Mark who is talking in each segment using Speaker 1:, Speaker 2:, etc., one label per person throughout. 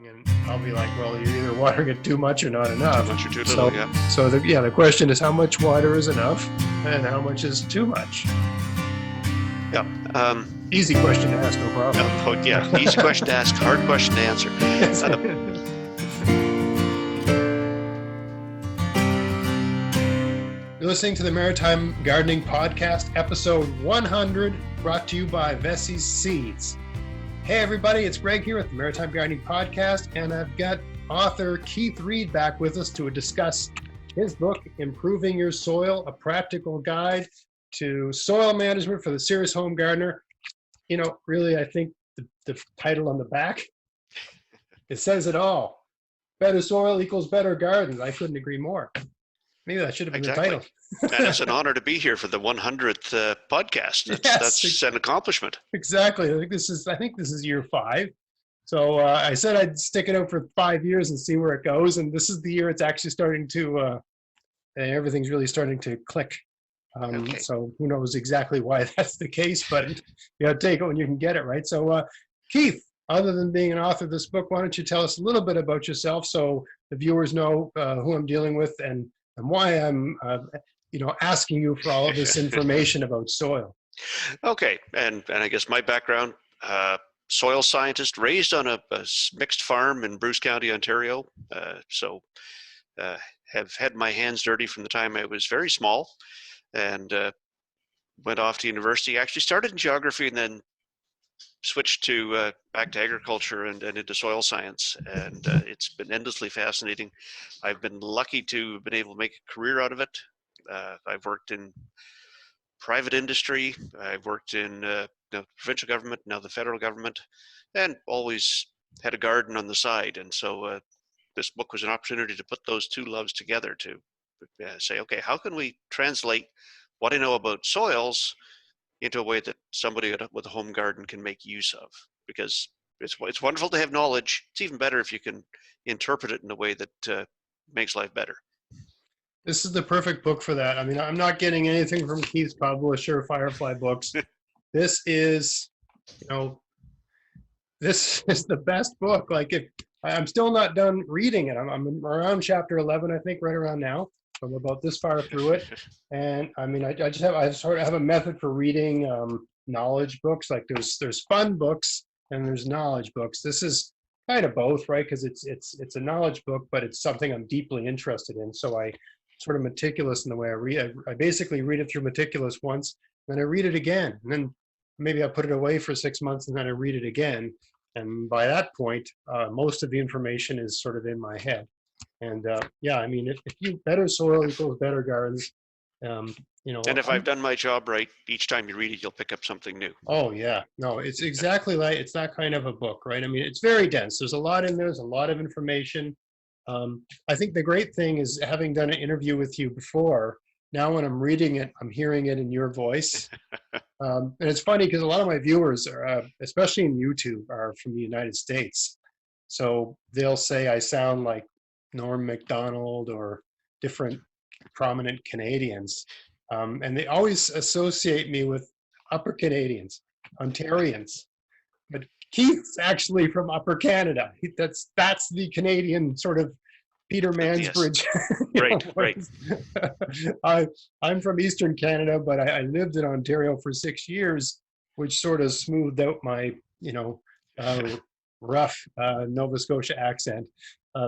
Speaker 1: wrong, and I'll be like, well, you're either watering it too much or not enough.
Speaker 2: Too much or too little, yeah.
Speaker 1: So the question is, how much water is enough, and how much is too much?
Speaker 2: Yeah.
Speaker 1: Easy question to ask, no problem.
Speaker 2: Yeah, easy question to ask, hard question to answer.
Speaker 1: You're listening to the Maritime Gardening Podcast, episode 100, brought to you by Vessie's Seeds. Hey everybody, it's Greg here with the Maritime Gardening Podcast, and I've got author Keith Reid back with us to discuss his book, Improving Your Soil, a Practical Guide to Soil Management for the Serious Home Gardener. You know, really, I think the title on the back, it says it all. Better soil equals better gardens. I couldn't agree more. Maybe that should have been the title.
Speaker 2: And it's an honor to be here for the 100th podcast. That's an accomplishment.
Speaker 1: Exactly. I think this is year 5. So I said I'd stick it out for 5 years and see where it goes. And this is the year it's actually starting to, everything's really starting to click. Okay. So who knows exactly why that's the case, but you got to take it when you can get it, right? So Keith, other than being an author of this book, why don't you tell us a little bit about yourself so the viewers know who I'm dealing with and why I'm, asking you for all of this information about soil.
Speaker 2: Okay, and I guess my background, soil scientist, raised on a mixed farm in Bruce County, Ontario. Have had my hands dirty from the time I was very small, and went off to university. Actually started in geography and then switched to back to agriculture and into soil science, and it's been endlessly fascinating. I've been lucky to have been able to make a career out of it. I've worked in private industry, I've worked in provincial government, now the federal government, and always had a garden on the side. And so this book was an opportunity to put those two loves together to say, okay, how can we translate what I know about soils into a way that somebody with a home garden can make use of? Because it's wonderful to have knowledge. It's even better if you can interpret it in a way that makes life better.
Speaker 1: This is the perfect book for that. I mean, I'm not getting anything from Keith's publisher, Firefly Books. This is, this is the best book. Like, if I'm still not done reading it, I'm around chapter 11, I think, right around now. I'm about this far through it, and I mean, I sort of have a method for reading knowledge books. Like there's fun books and there's knowledge books. This is kind of both, right? Because it's a knowledge book, but it's something I'm deeply interested in. So I sort of meticulous in the way I read. I basically read it through meticulous once, then I read it again, and then maybe I put it away for 6 months, and then I read it again. And by that point, most of the information is sort of in my head. And I mean, if you better soil equals better gardens,
Speaker 2: And if I've done my job right, each time you read it, you'll pick up something new.
Speaker 1: Oh yeah, no, it's exactly like, it's that kind of a book, right? I mean, it's very dense. There's a lot in there. There's a lot of information. I think the great thing is, having done an interview with you before, now when I'm reading it, I'm hearing it in your voice. And it's funny because a lot of my viewers, are, especially in YouTube, are from the United States. So they'll say I sound like Norm Macdonald or different prominent Canadians. And they always associate me with Upper Canadians, Ontarians. But Keith's actually from Upper Canada. That's the Canadian sort of Peter Mansbridge.
Speaker 2: Yes. Right.
Speaker 1: I'm from Eastern Canada, but I lived in Ontario for 6 years, which sort of smoothed out my, rough Nova Scotia accent.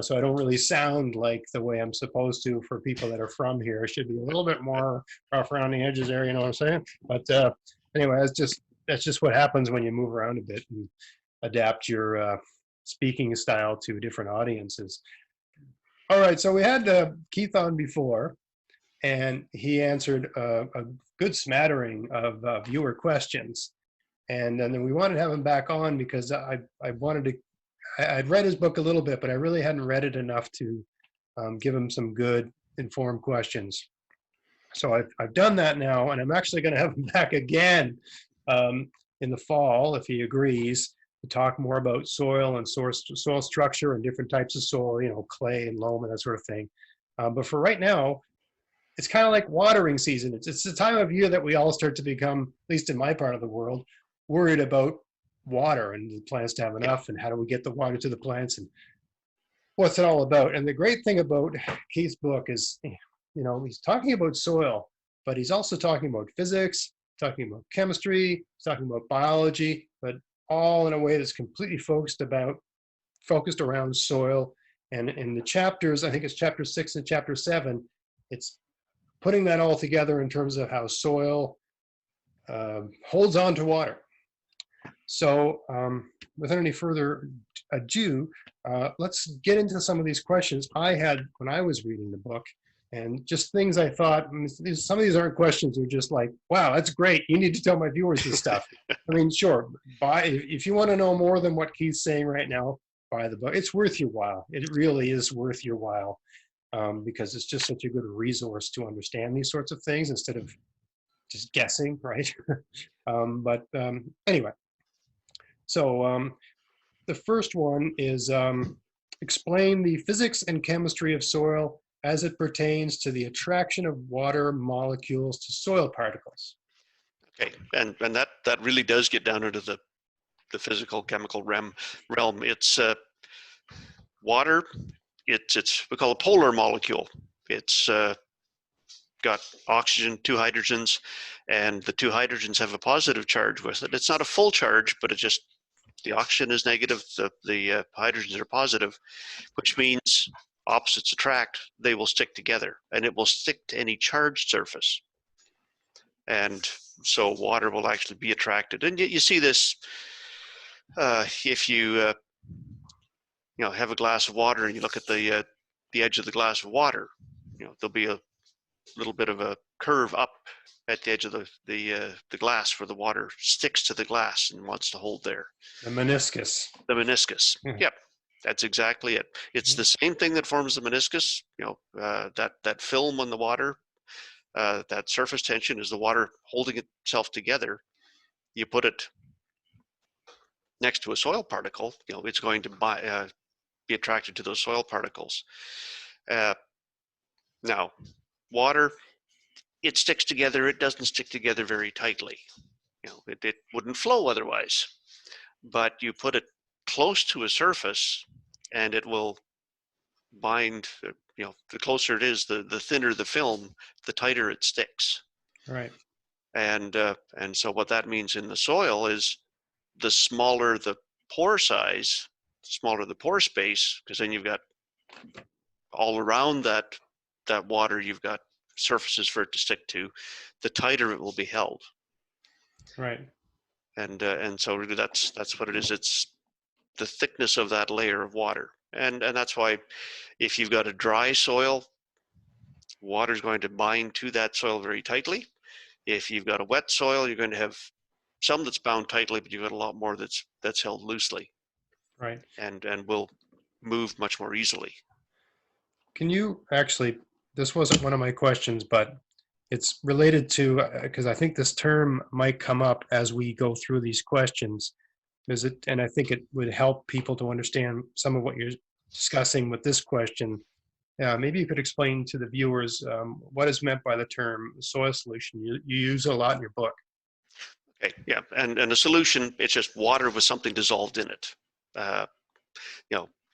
Speaker 1: So I don't really sound like the way I'm supposed to for people that are from here. I should be a little bit more rough around the edges there, you know what I'm saying? But anyway, that's just what happens when you move around a bit and adapt your speaking style to different audiences. All right, so we had Keith on before, and he answered a good smattering of viewer questions. And then we wanted to have him back on because I'd read his book a little bit, but I really hadn't read it enough to give him some good informed questions. So I've done that now, and I'm actually going to have him back again in the fall, if he agrees, to talk more about soil and soil structure and different types of soil, clay and loam and that sort of thing. But for right now, it's kind of like watering season. It's the time of year that we all start to become, at least in my part of the world, worried about water and the plants to have enough, and how do we get the water to the plants, and what's it all about? And the great thing about Keith's book is, he's talking about soil, but he's also talking about physics, talking about chemistry, he's talking about biology, but all in a way that's completely focused around soil. And in the chapters, I think it's chapter 6 and chapter 7, it's putting that all together in terms of how soil holds on to water. So without any further ado, let's get into some of these questions I had when I was reading the book, and just things I thought. Some of these aren't questions, they're just like, wow, that's great, you need to tell my viewers this stuff. I mean, sure, if you want to know more than what Keith's saying right now, buy the book. It's worth your while. It really is worth your while, because it's just such a good resource to understand these sorts of things instead of just guessing, right? Anyway, so the first one is explain the physics and chemistry of soil as it pertains to the attraction of water molecules to soil particles.
Speaker 2: Okay, and that really does get down into the physical chemical realm. It's water. It's we call a polar molecule. It's got oxygen, 2 hydrogens, and the 2 hydrogens have a positive charge with it. It's not a full charge, but the oxygen is negative, the hydrogens are positive, which means opposites attract. They will stick together, and it will stick to any charged surface. And so water will actually be attracted. And you see this if you have a glass of water and you look at the edge of the glass of water, there'll be a little bit of a curve up at the edge of the glass where the water sticks to the glass and wants to hold there.
Speaker 1: The meniscus.
Speaker 2: The meniscus. Yep, that's exactly it. It's the same thing that forms the meniscus. That film on the water, that surface tension is the water holding itself together. You put it next to a soil particle, it's going to be attracted to those soil particles. Now, water, it sticks together. It doesn't stick together very tightly. It wouldn't flow otherwise. But you put it close to a surface, and it will bind. The closer it is, the thinner the film, the tighter it sticks.
Speaker 1: Right.
Speaker 2: And so what that means in the soil is the smaller the pore size, the smaller the pore space, because then you've got all around that water, you've got surfaces for it to stick to, the tighter it will be held.
Speaker 1: Right.
Speaker 2: And so really that's what it is. It's the thickness of that layer of water. And that's why if you've got a dry soil, water is going to bind to that soil very tightly. If you've got a wet soil, you're going to have some that's bound tightly, but you've got a lot more that's held loosely.
Speaker 1: Right.
Speaker 2: And will move much more easily.
Speaker 1: Can you actually, this wasn't one of my questions, but it's related to, because I think this term might come up as we go through these questions. And I think it would help people to understand some of what you're discussing with this question. Maybe you could explain to the viewers what is meant by the term soil solution. You use it a lot in your book.
Speaker 2: Okay, yeah, and a solution, it's just water with something dissolved in it.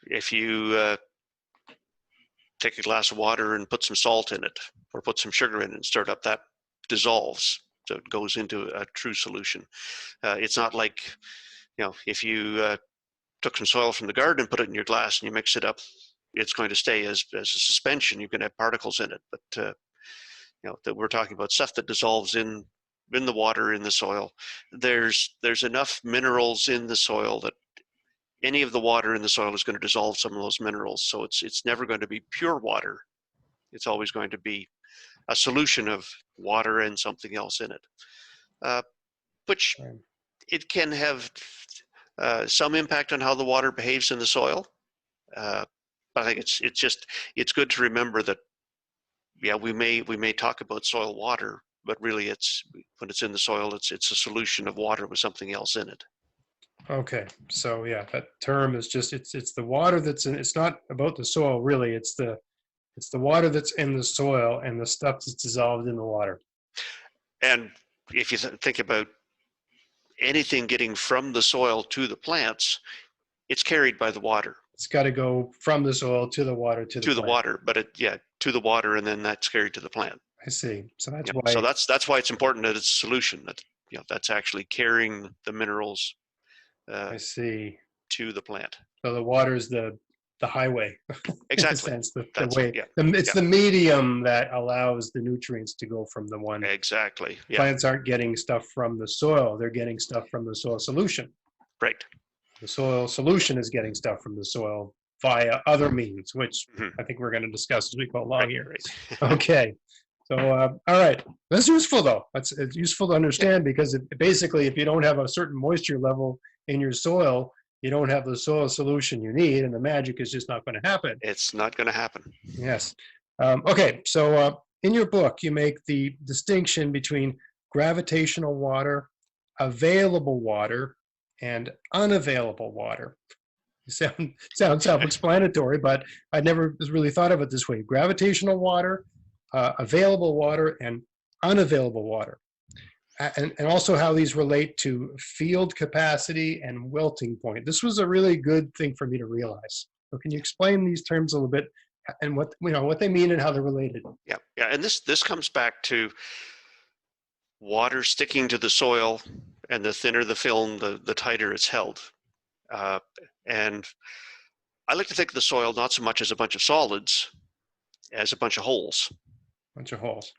Speaker 2: If you take a glass of water and put some salt in it, or put some sugar in it and stir it up, that dissolves, so it goes into a true solution. It's not like, if you took some soil from the garden and put it in your glass and you mix it up, it's going to stay as a suspension. You can have particles in it, but that we're talking about stuff that dissolves in the water, in the soil. There's enough minerals in the soil that any of the water in the soil is going to dissolve some of those minerals. So it's never going to be pure water. It's always going to be a solution of water and something else in it, which it can have some impact on how the water behaves in the soil. But I think it's good to remember that, yeah, we may talk about soil water, but really when it's in the soil, it's a solution of water with something else in it.
Speaker 1: Okay, so yeah, that term is just it's the water that's in. It's not about the soil really. It's the water that's in the soil and the stuff that's dissolved in the water.
Speaker 2: And if you think about anything getting from the soil to the plants, it's carried by the water.
Speaker 1: It's got to go from the soil to the water to the
Speaker 2: To the
Speaker 1: plant.
Speaker 2: water, but to the water, and then that's carried to the plant.
Speaker 1: I see. So that's
Speaker 2: Yeah.
Speaker 1: why.
Speaker 2: So that's why it's important that it's a solution, that that's actually carrying the minerals
Speaker 1: I see.
Speaker 2: to the plant.
Speaker 1: So the water is the highway,
Speaker 2: Exactly.
Speaker 1: in a sense, the
Speaker 2: That's
Speaker 1: way.
Speaker 2: it. Yeah.
Speaker 1: It's the medium that allows the nutrients to go from the one.
Speaker 2: Exactly. Yeah.
Speaker 1: Plants aren't getting stuff from the soil; they're getting stuff from the soil solution.
Speaker 2: Right.
Speaker 1: The soil solution is getting stuff from the soil via other means, which I think we're going to discuss as we go along here.
Speaker 2: Right.
Speaker 1: Okay. So, all right. That's useful, though. It's useful to understand because basically, if you don't have a certain moisture level in your soil, you don't have the soil solution you need, and the magic is just not going to happen.
Speaker 2: It's not going to happen.
Speaker 1: Yes. Okay. So, in your book, you make the distinction between gravitational water, available water, and unavailable water. Sounds self-explanatory, but I never really thought of it this way. Gravitational water, available water, and unavailable water. And also how these relate to field capacity and wilting point. This was a really good thing for me to realize. So can you explain these terms a little bit and what they mean and how they're related?
Speaker 2: Yeah. And this comes back to water sticking to the soil, and the thinner the film, the tighter it's held. And I like to think of the soil not so much as a bunch of solids as a bunch of holes.
Speaker 1: Bunch of holes.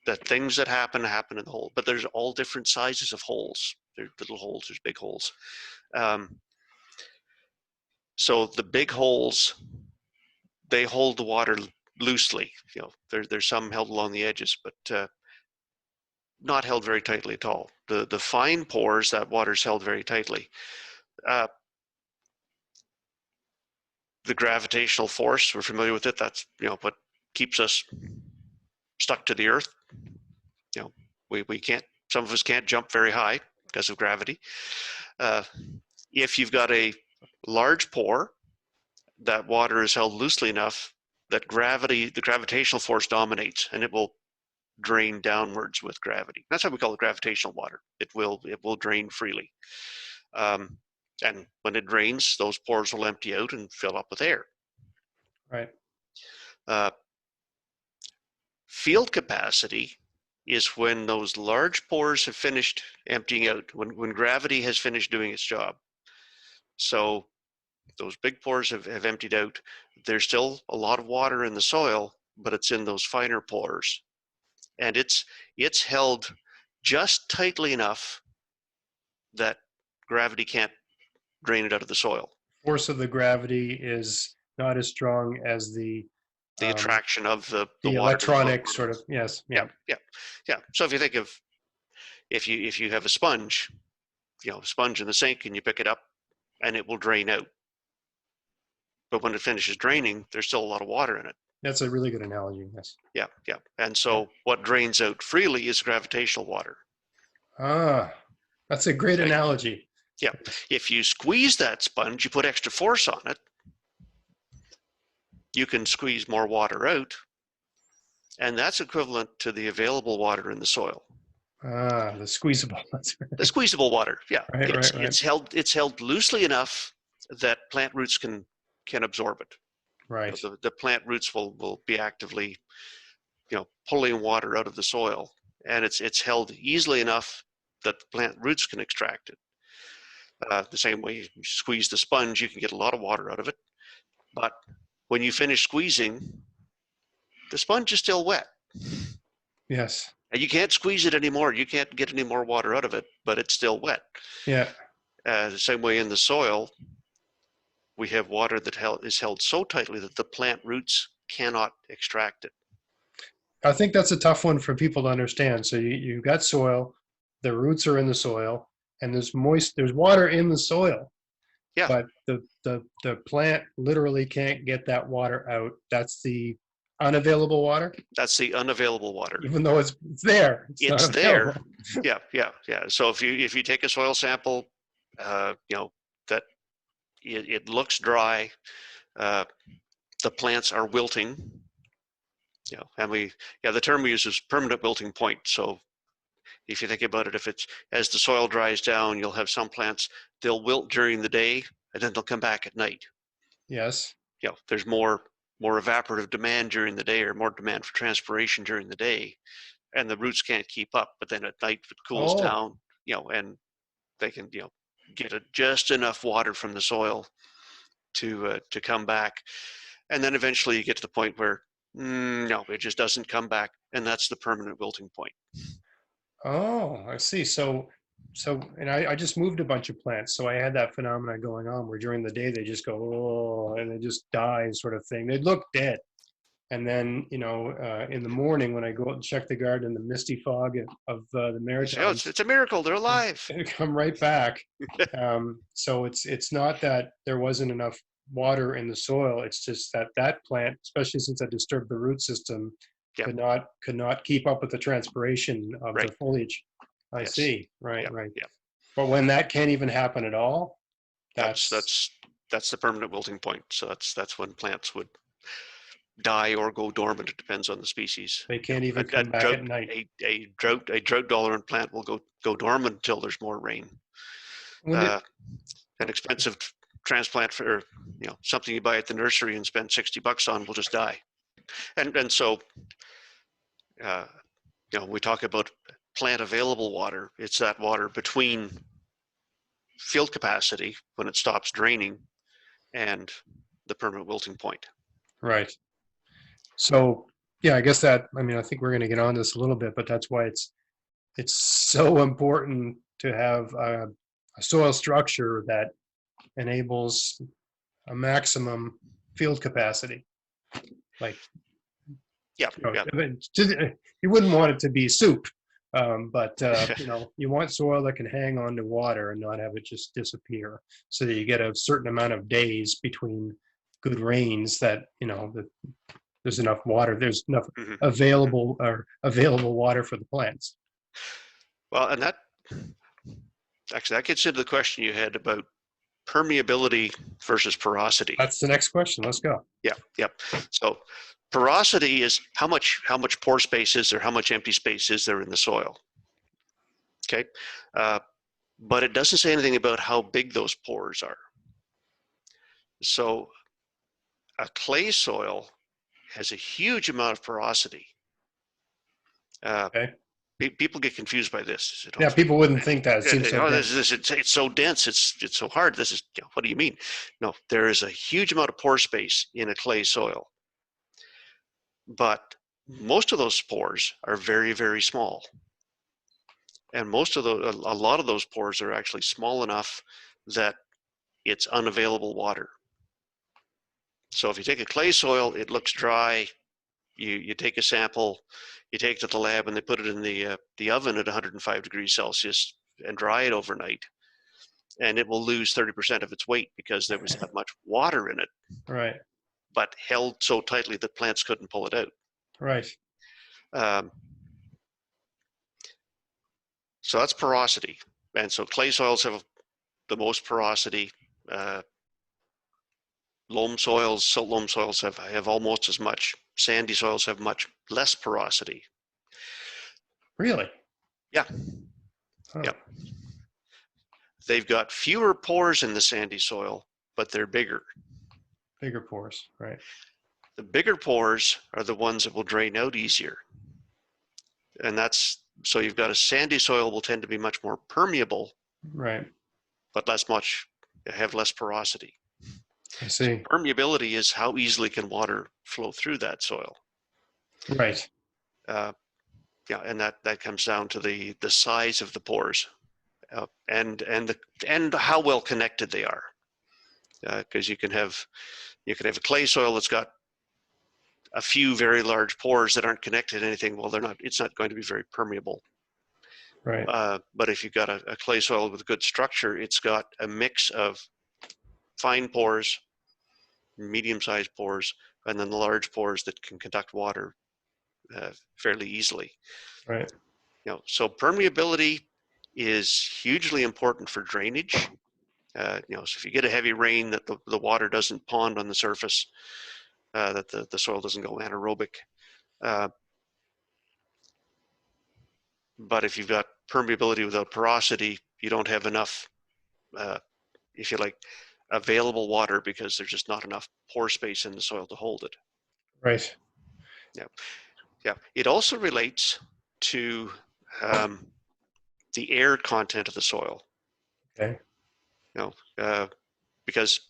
Speaker 2: The things that happen in the hole, but there's all different sizes of holes. There's little holes, there's big holes. So the big holes, they hold the water loosely. There's some held along the edges, but not held very tightly at all. The fine pores, that water's held very tightly. The gravitational force, we're familiar with it. That's what keeps us stuck to the earth. We can't. Some of us can't jump very high because of gravity. If you've got a large pore, that water is held loosely enough that the gravitational force dominates, and it will drain downwards with gravity. That's why we call it gravitational water. It will drain freely. And when it drains, those pores will empty out and fill up with air.
Speaker 1: Right.
Speaker 2: Field capacity is when those large pores have finished emptying out, when gravity has finished doing its job. So those big pores have emptied out. There's still a lot of water in the soil, but it's in those finer pores. And it's held just tightly enough that gravity can't drain it out of the soil.
Speaker 1: Force of the gravity is not as strong as the
Speaker 2: attraction of the
Speaker 1: electronic sort of. Yes.
Speaker 2: Yeah. So if you think of if you have a sponge in the sink, and you pick it up and it will drain out, but when it finishes draining, there's still a lot of water in it.
Speaker 1: That's a really good analogy. Yes.
Speaker 2: Yeah. And so what drains out freely is gravitational water.
Speaker 1: That's a great analogy.
Speaker 2: Yeah. If you squeeze that sponge, you put extra force on it, you can squeeze more water out, and that's equivalent to the available water in the soil.
Speaker 1: The squeezable.
Speaker 2: The squeezable water, yeah.
Speaker 1: Right.
Speaker 2: It's held loosely enough that plant roots can absorb it.
Speaker 1: Right.
Speaker 2: The plant roots will be actively, pulling water out of the soil, and it's held easily enough that the plant roots can extract it. The same way you squeeze the sponge, you can get a lot of water out of it, but when you finish squeezing, the sponge is still wet.
Speaker 1: Yes.
Speaker 2: And you can't squeeze it anymore. You can't get any more water out of it, but it's still wet.
Speaker 1: Yeah.
Speaker 2: The same way in the soil, we have water that is held so tightly that the plant roots cannot extract it.
Speaker 1: I think that's a tough one for people to understand. So you've got soil, the roots are in the soil, and there's water in the soil.
Speaker 2: Yeah.
Speaker 1: But the plant literally can't get that water out. That's the unavailable water.
Speaker 2: That's the unavailable water.
Speaker 1: Even though it's there.
Speaker 2: It's there. Yeah. So if you take a soil sample, that it looks dry, the plants are wilting. And the term we use is permanent wilting point. So if you think about it, if it's as the soil dries down, you'll have some plants, they'll wilt during the day and then they'll come back at night.
Speaker 1: Yes.
Speaker 2: There's more evaporative demand during the day, or more demand for transpiration during the day, and the roots can't keep up. But then at night it cools
Speaker 1: Oh.
Speaker 2: down, and they can get just enough water from the soil to come back, and then eventually you get to the point where no, it just doesn't come back, and that's the permanent wilting point.
Speaker 1: Oh, I see. And I just moved a bunch of plants, so I had that phenomenon going on where during the day they just go, oh, and they just die, sort of thing. They look dead. And then, in the morning when I go out and check the garden in the misty fog of the Maritimes,
Speaker 2: It's a miracle they're alive.
Speaker 1: they come right back. So it's not that there wasn't enough water in the soil. It's just that plant, especially since I disturbed the root system,
Speaker 2: Yep.
Speaker 1: could not keep up with the transpiration of the
Speaker 2: Right.
Speaker 1: foliage. I
Speaker 2: Yes.
Speaker 1: see. Right,
Speaker 2: Yep.
Speaker 1: right.
Speaker 2: Yep.
Speaker 1: But when that can't even happen at all,
Speaker 2: That's the permanent wilting point. So that's when plants would die or go dormant. It depends on the species.
Speaker 1: they can't even come back at night.
Speaker 2: A drought tolerant plant will go dormant until there's more rain. An expensive transplant for something you buy at the nursery and spend $60 on will just die. And so we talk about plant available water. It's that water between field capacity when it stops draining and the permanent wilting point.
Speaker 1: Right. So yeah, I guess I think we're going to get on this a little bit, but that's why it's so important to have a soil structure that enables a maximum field capacity. Like,
Speaker 2: Yeah.
Speaker 1: you wouldn't want it to be soup, but you want soil that can hang on to water and not have it just disappear, so that you get a certain amount of days between good rains that that there's enough water, there's enough available water for the plants.
Speaker 2: Well, and that gets into the question you had about permeability versus porosity.
Speaker 1: That's the next question. Let's go.
Speaker 2: Yeah. So porosity is how much pore space is there, how much empty space is there in the soil. Okay. But it doesn't say anything about how big those pores are. So a clay soil has a huge amount of porosity.
Speaker 1: Okay.
Speaker 2: People get confused by this.
Speaker 1: Yeah, people wouldn't think that. It seems so
Speaker 2: it's so dense. It's so hard. This is what do you mean? No, there is a huge amount of pore space in a clay soil, but most of those pores are very, very small, and a lot of those pores are actually small enough that it's unavailable water. So if you take a clay soil, it looks dry. You take a sample, you take it to the lab, and they put it in the oven at 105 degrees Celsius and dry it overnight, and it will lose 30% of its weight because there was that much water in it.
Speaker 1: Right.
Speaker 2: But held so tightly that plants couldn't pull it out.
Speaker 1: Right.
Speaker 2: So that's porosity, and so clay soils have the most porosity. Loam soils, silt loam soils have almost as much. Sandy soils have much less porosity.
Speaker 1: Really?
Speaker 2: Yeah.
Speaker 1: Huh.
Speaker 2: Yeah. They've got fewer pores in the sandy soil, but they're bigger.
Speaker 1: Bigger pores, right?
Speaker 2: The bigger pores are the ones that will drain out easier. And so you've got a sandy soil will tend to be much more permeable.
Speaker 1: Right.
Speaker 2: But have less porosity.
Speaker 1: I see. So
Speaker 2: permeability is how easily can water flow through that soil.
Speaker 1: Right.
Speaker 2: And that comes down to the size of the pores, and how well connected they are. Because you can have a clay soil that's got a few very large pores that aren't connected to anything. Well, it's not going to be very permeable.
Speaker 1: Right.
Speaker 2: But if you've got a clay soil with good structure, it's got a mix of fine pores, medium-sized pores, and then the large pores that can conduct water fairly easily.
Speaker 1: Right.
Speaker 2: So permeability is hugely important for drainage. So if you get a heavy rain, that the water doesn't pond on the surface, that the soil doesn't go anaerobic. But if you've got permeability without porosity, you don't have enough, if you like, available water because there's just not enough pore space in the soil to hold it.
Speaker 1: Right.
Speaker 2: Yeah, yeah. It also relates to the air content of the soil.
Speaker 1: Okay.
Speaker 2: Because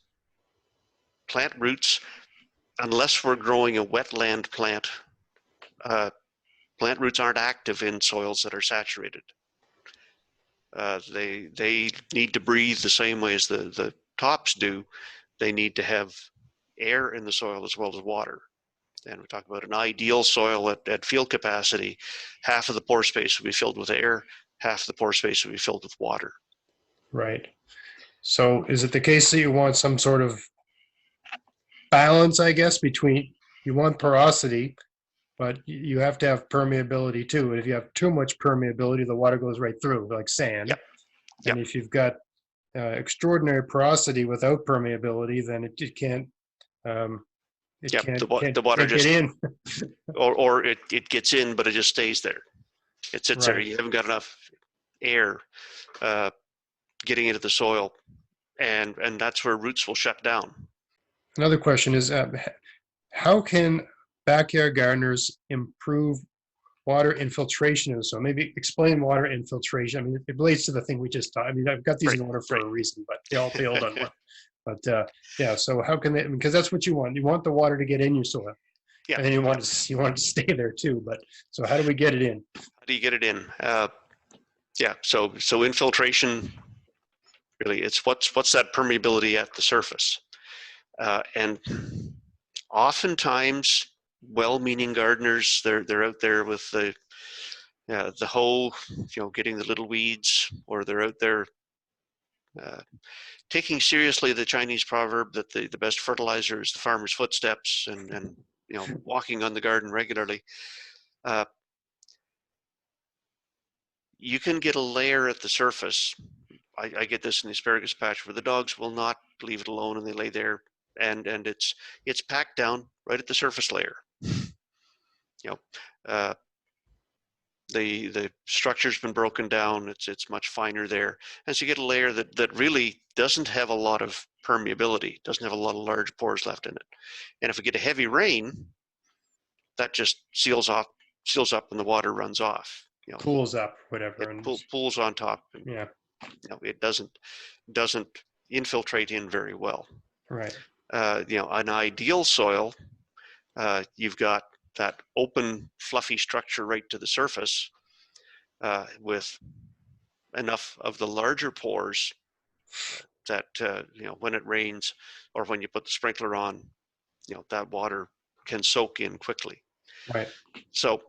Speaker 2: plant roots, unless we're growing a wetland plant, plant roots aren't active in soils that are saturated. They need to breathe the same way as the tops do. They need to have air in the soil as well as water. And we talk about an ideal soil at field capacity. Half of the pore space will be filled with air, half the pore space will be filled with water.
Speaker 1: Right. So is it the case that you want some sort of balance, I guess, between you want porosity, but you have to have permeability too. And if you have too much permeability, the water goes right through, like sand.
Speaker 2: Yep.
Speaker 1: And
Speaker 2: Yep.
Speaker 1: if you've got extraordinary porosity without permeability, then it can't.
Speaker 2: Yep.
Speaker 1: Can't
Speaker 2: The water
Speaker 1: get
Speaker 2: just,
Speaker 1: in.
Speaker 2: or it gets in, but it just stays there. It sits there.
Speaker 1: Right.
Speaker 2: You haven't got enough air getting into the soil, and that's where roots will shut down.
Speaker 1: Another question is, how can backyard gardeners improve water infiltration in the soil? Maybe explain water infiltration. I mean, it relates to the thing we just talked. I mean, I've got these
Speaker 2: Right,
Speaker 1: in order for
Speaker 2: right.
Speaker 1: a reason, but they all failed on one. But yeah, so how can they? Because that's what you want. You want the water to get in your soil,
Speaker 2: Yeah.
Speaker 1: and then you want it to stay there too. But so how do we get it in?
Speaker 2: How do you get it in? Yeah. So infiltration, really, it's what's that permeability at the surface, and oftentimes well-meaning gardeners, they're out there with the hoe, getting the little weeds, or they're out there taking seriously the Chinese proverb that the best fertilizer is the farmer's footsteps, and walking on the garden regularly. You can get a layer at the surface. I get this in the asparagus patch where the dogs will not leave it alone, and they lay there, and it's packed down right at the surface layer. Uh, the structure's been broken down. It's much finer there, and so you get a layer that really doesn't have a lot of permeability, doesn't have a lot of large pores left in it. And if we get a heavy rain, that just seals up, and the water runs off.
Speaker 1: Pools up, whatever.
Speaker 2: It
Speaker 1: And
Speaker 2: pools on top. And,
Speaker 1: yeah,
Speaker 2: it doesn't infiltrate in very well.
Speaker 1: right.
Speaker 2: An ideal soil, you've got that open, fluffy structure right to the surface, with enough of the larger pores that when it rains or when you put the sprinkler on, that water can soak in quickly.
Speaker 1: Right.
Speaker 2: So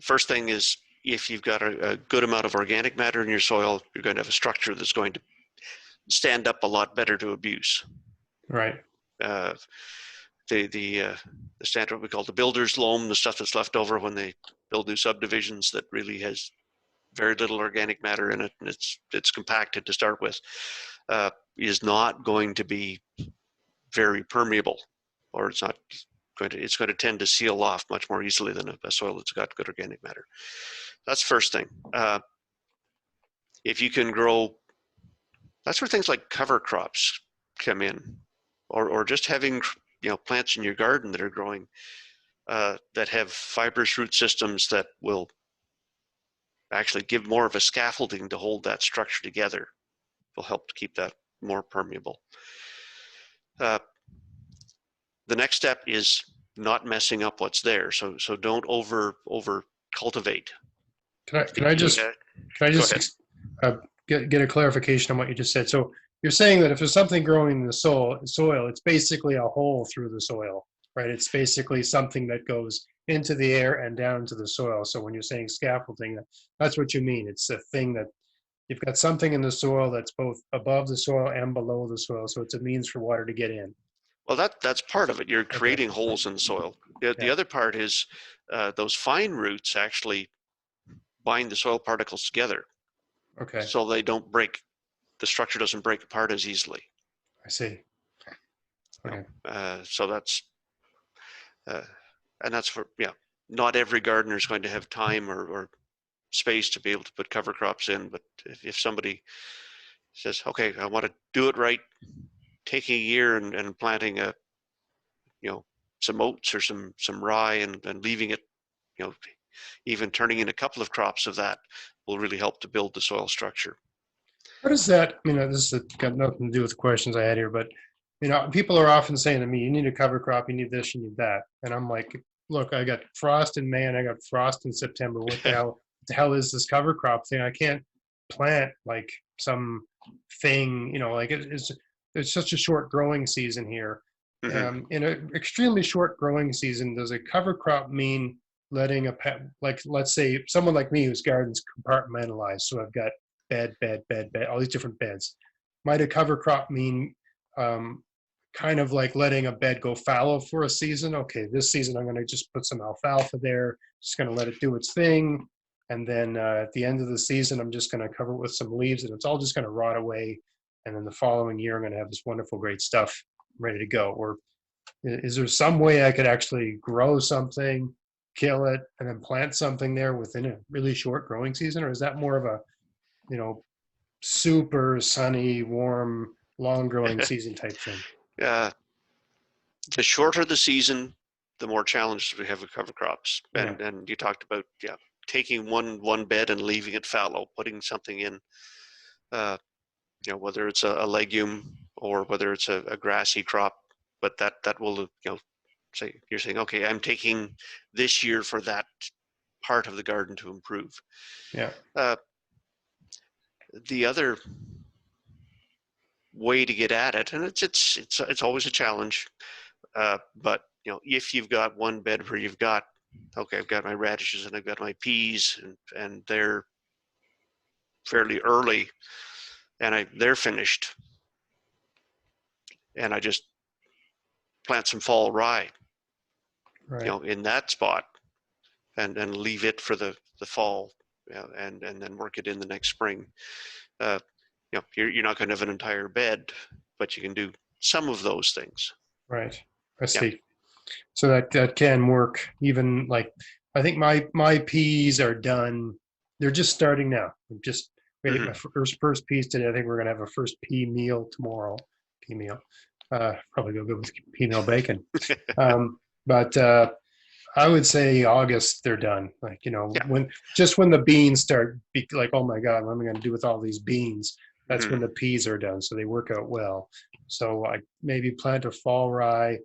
Speaker 2: first thing is, if you've got a good amount of organic matter in your soil, you're going to have a structure that's going to stand up a lot better to abuse.
Speaker 1: Right.
Speaker 2: The standard, what we call the builder's loam, the stuff that's left over when they build new subdivisions that really has very little organic matter in it, and it's compacted to start with, is not going to be very permeable, or it's going to tend to seal off much more easily than a soil that's got good organic matter. That's first thing. If you can grow, that's where things like cover crops come in, or just having plants in your garden that are growing, that have fibrous root systems that will actually give more of a scaffolding to hold that structure together, will help to keep that more permeable. The next step is not messing up what's there. So don't over cultivate.
Speaker 1: Can I just get a clarification on what you just said? So you're saying that if there's something growing in the soil, it's basically a hole through the soil, right? It's basically something that goes into the air and down to the soil. So when you're saying scaffolding, that's what you mean. It's a thing that you've got something in the soil that's both above the soil and below the soil. So it's a means for water to get in.
Speaker 2: Well, that's part of it. You're creating holes in the soil. The other part is those fine roots actually bind the soil particles together.
Speaker 1: Okay.
Speaker 2: So they don't break, the structure doesn't break apart as easily.
Speaker 1: I see. Okay.
Speaker 2: So that's, and that's for, not every gardener is going to have time or space to be able to put cover crops in. But if somebody says, okay, I want to do it right, taking a year and planting some oats or some rye and leaving it, even turning in a couple of crops of that will really help to build the soil structure.
Speaker 1: What is that? This has got nothing to do with the questions I had here, but people are often saying to me, you need a cover crop, you need this, you need that. And I'm like, look, I got frost in May and I got frost in September. What the hell is this cover crop thing? I can't plant like some thing, like it's such a short growing season here.
Speaker 2: Mm-hmm.
Speaker 1: In an extremely short growing season, does a cover crop mean letting let's say someone like me whose garden's compartmentalized, so I've got bed, all these different beds. Might a cover crop mean kind of like letting a bed go fallow for a season? Okay, this season I'm going to just put some alfalfa there, just going to let it do its thing. And then at the end of the season, I'm just going to cover it with some leaves and it's all just going to rot away. And then the following year, I'm going to have this wonderful, great stuff ready to go. Or is there some way I could actually grow something, kill it, and then plant something there within a really short growing season? Or is that more of a super sunny, warm, long growing season type thing?
Speaker 2: The shorter the season, the more challenges we have with cover crops. And you talked about taking one bed and leaving it fallow, putting something in, whether it's a legume or whether it's a grassy crop, but that will say you're saying, okay, I'm taking this year for that part of the garden to improve.
Speaker 1: Yeah.
Speaker 2: The other way to get at it, and it's always a challenge, but if you've got one bed where you've got, okay, I've got my radishes and I've got my peas and they're fairly early and they're finished, and I just plant some fall rye,
Speaker 1: Right.
Speaker 2: in that spot, and leave it for the fall, and then work it in the next spring. You're not going to have an entire bed, but you can do some of those things.
Speaker 1: Right. I see. So that can work. Even like, I think my peas are done. They're just starting now. We ate my first peas today. I think we're gonna have a first pea meal tomorrow. Pea meal. Probably go good with pea meal bacon. But I would say August they're done. Like, when the beans start like, oh my God, what am I gonna do with all these beans? That's when the peas are done. So they work out well. So I maybe plant a fall rye.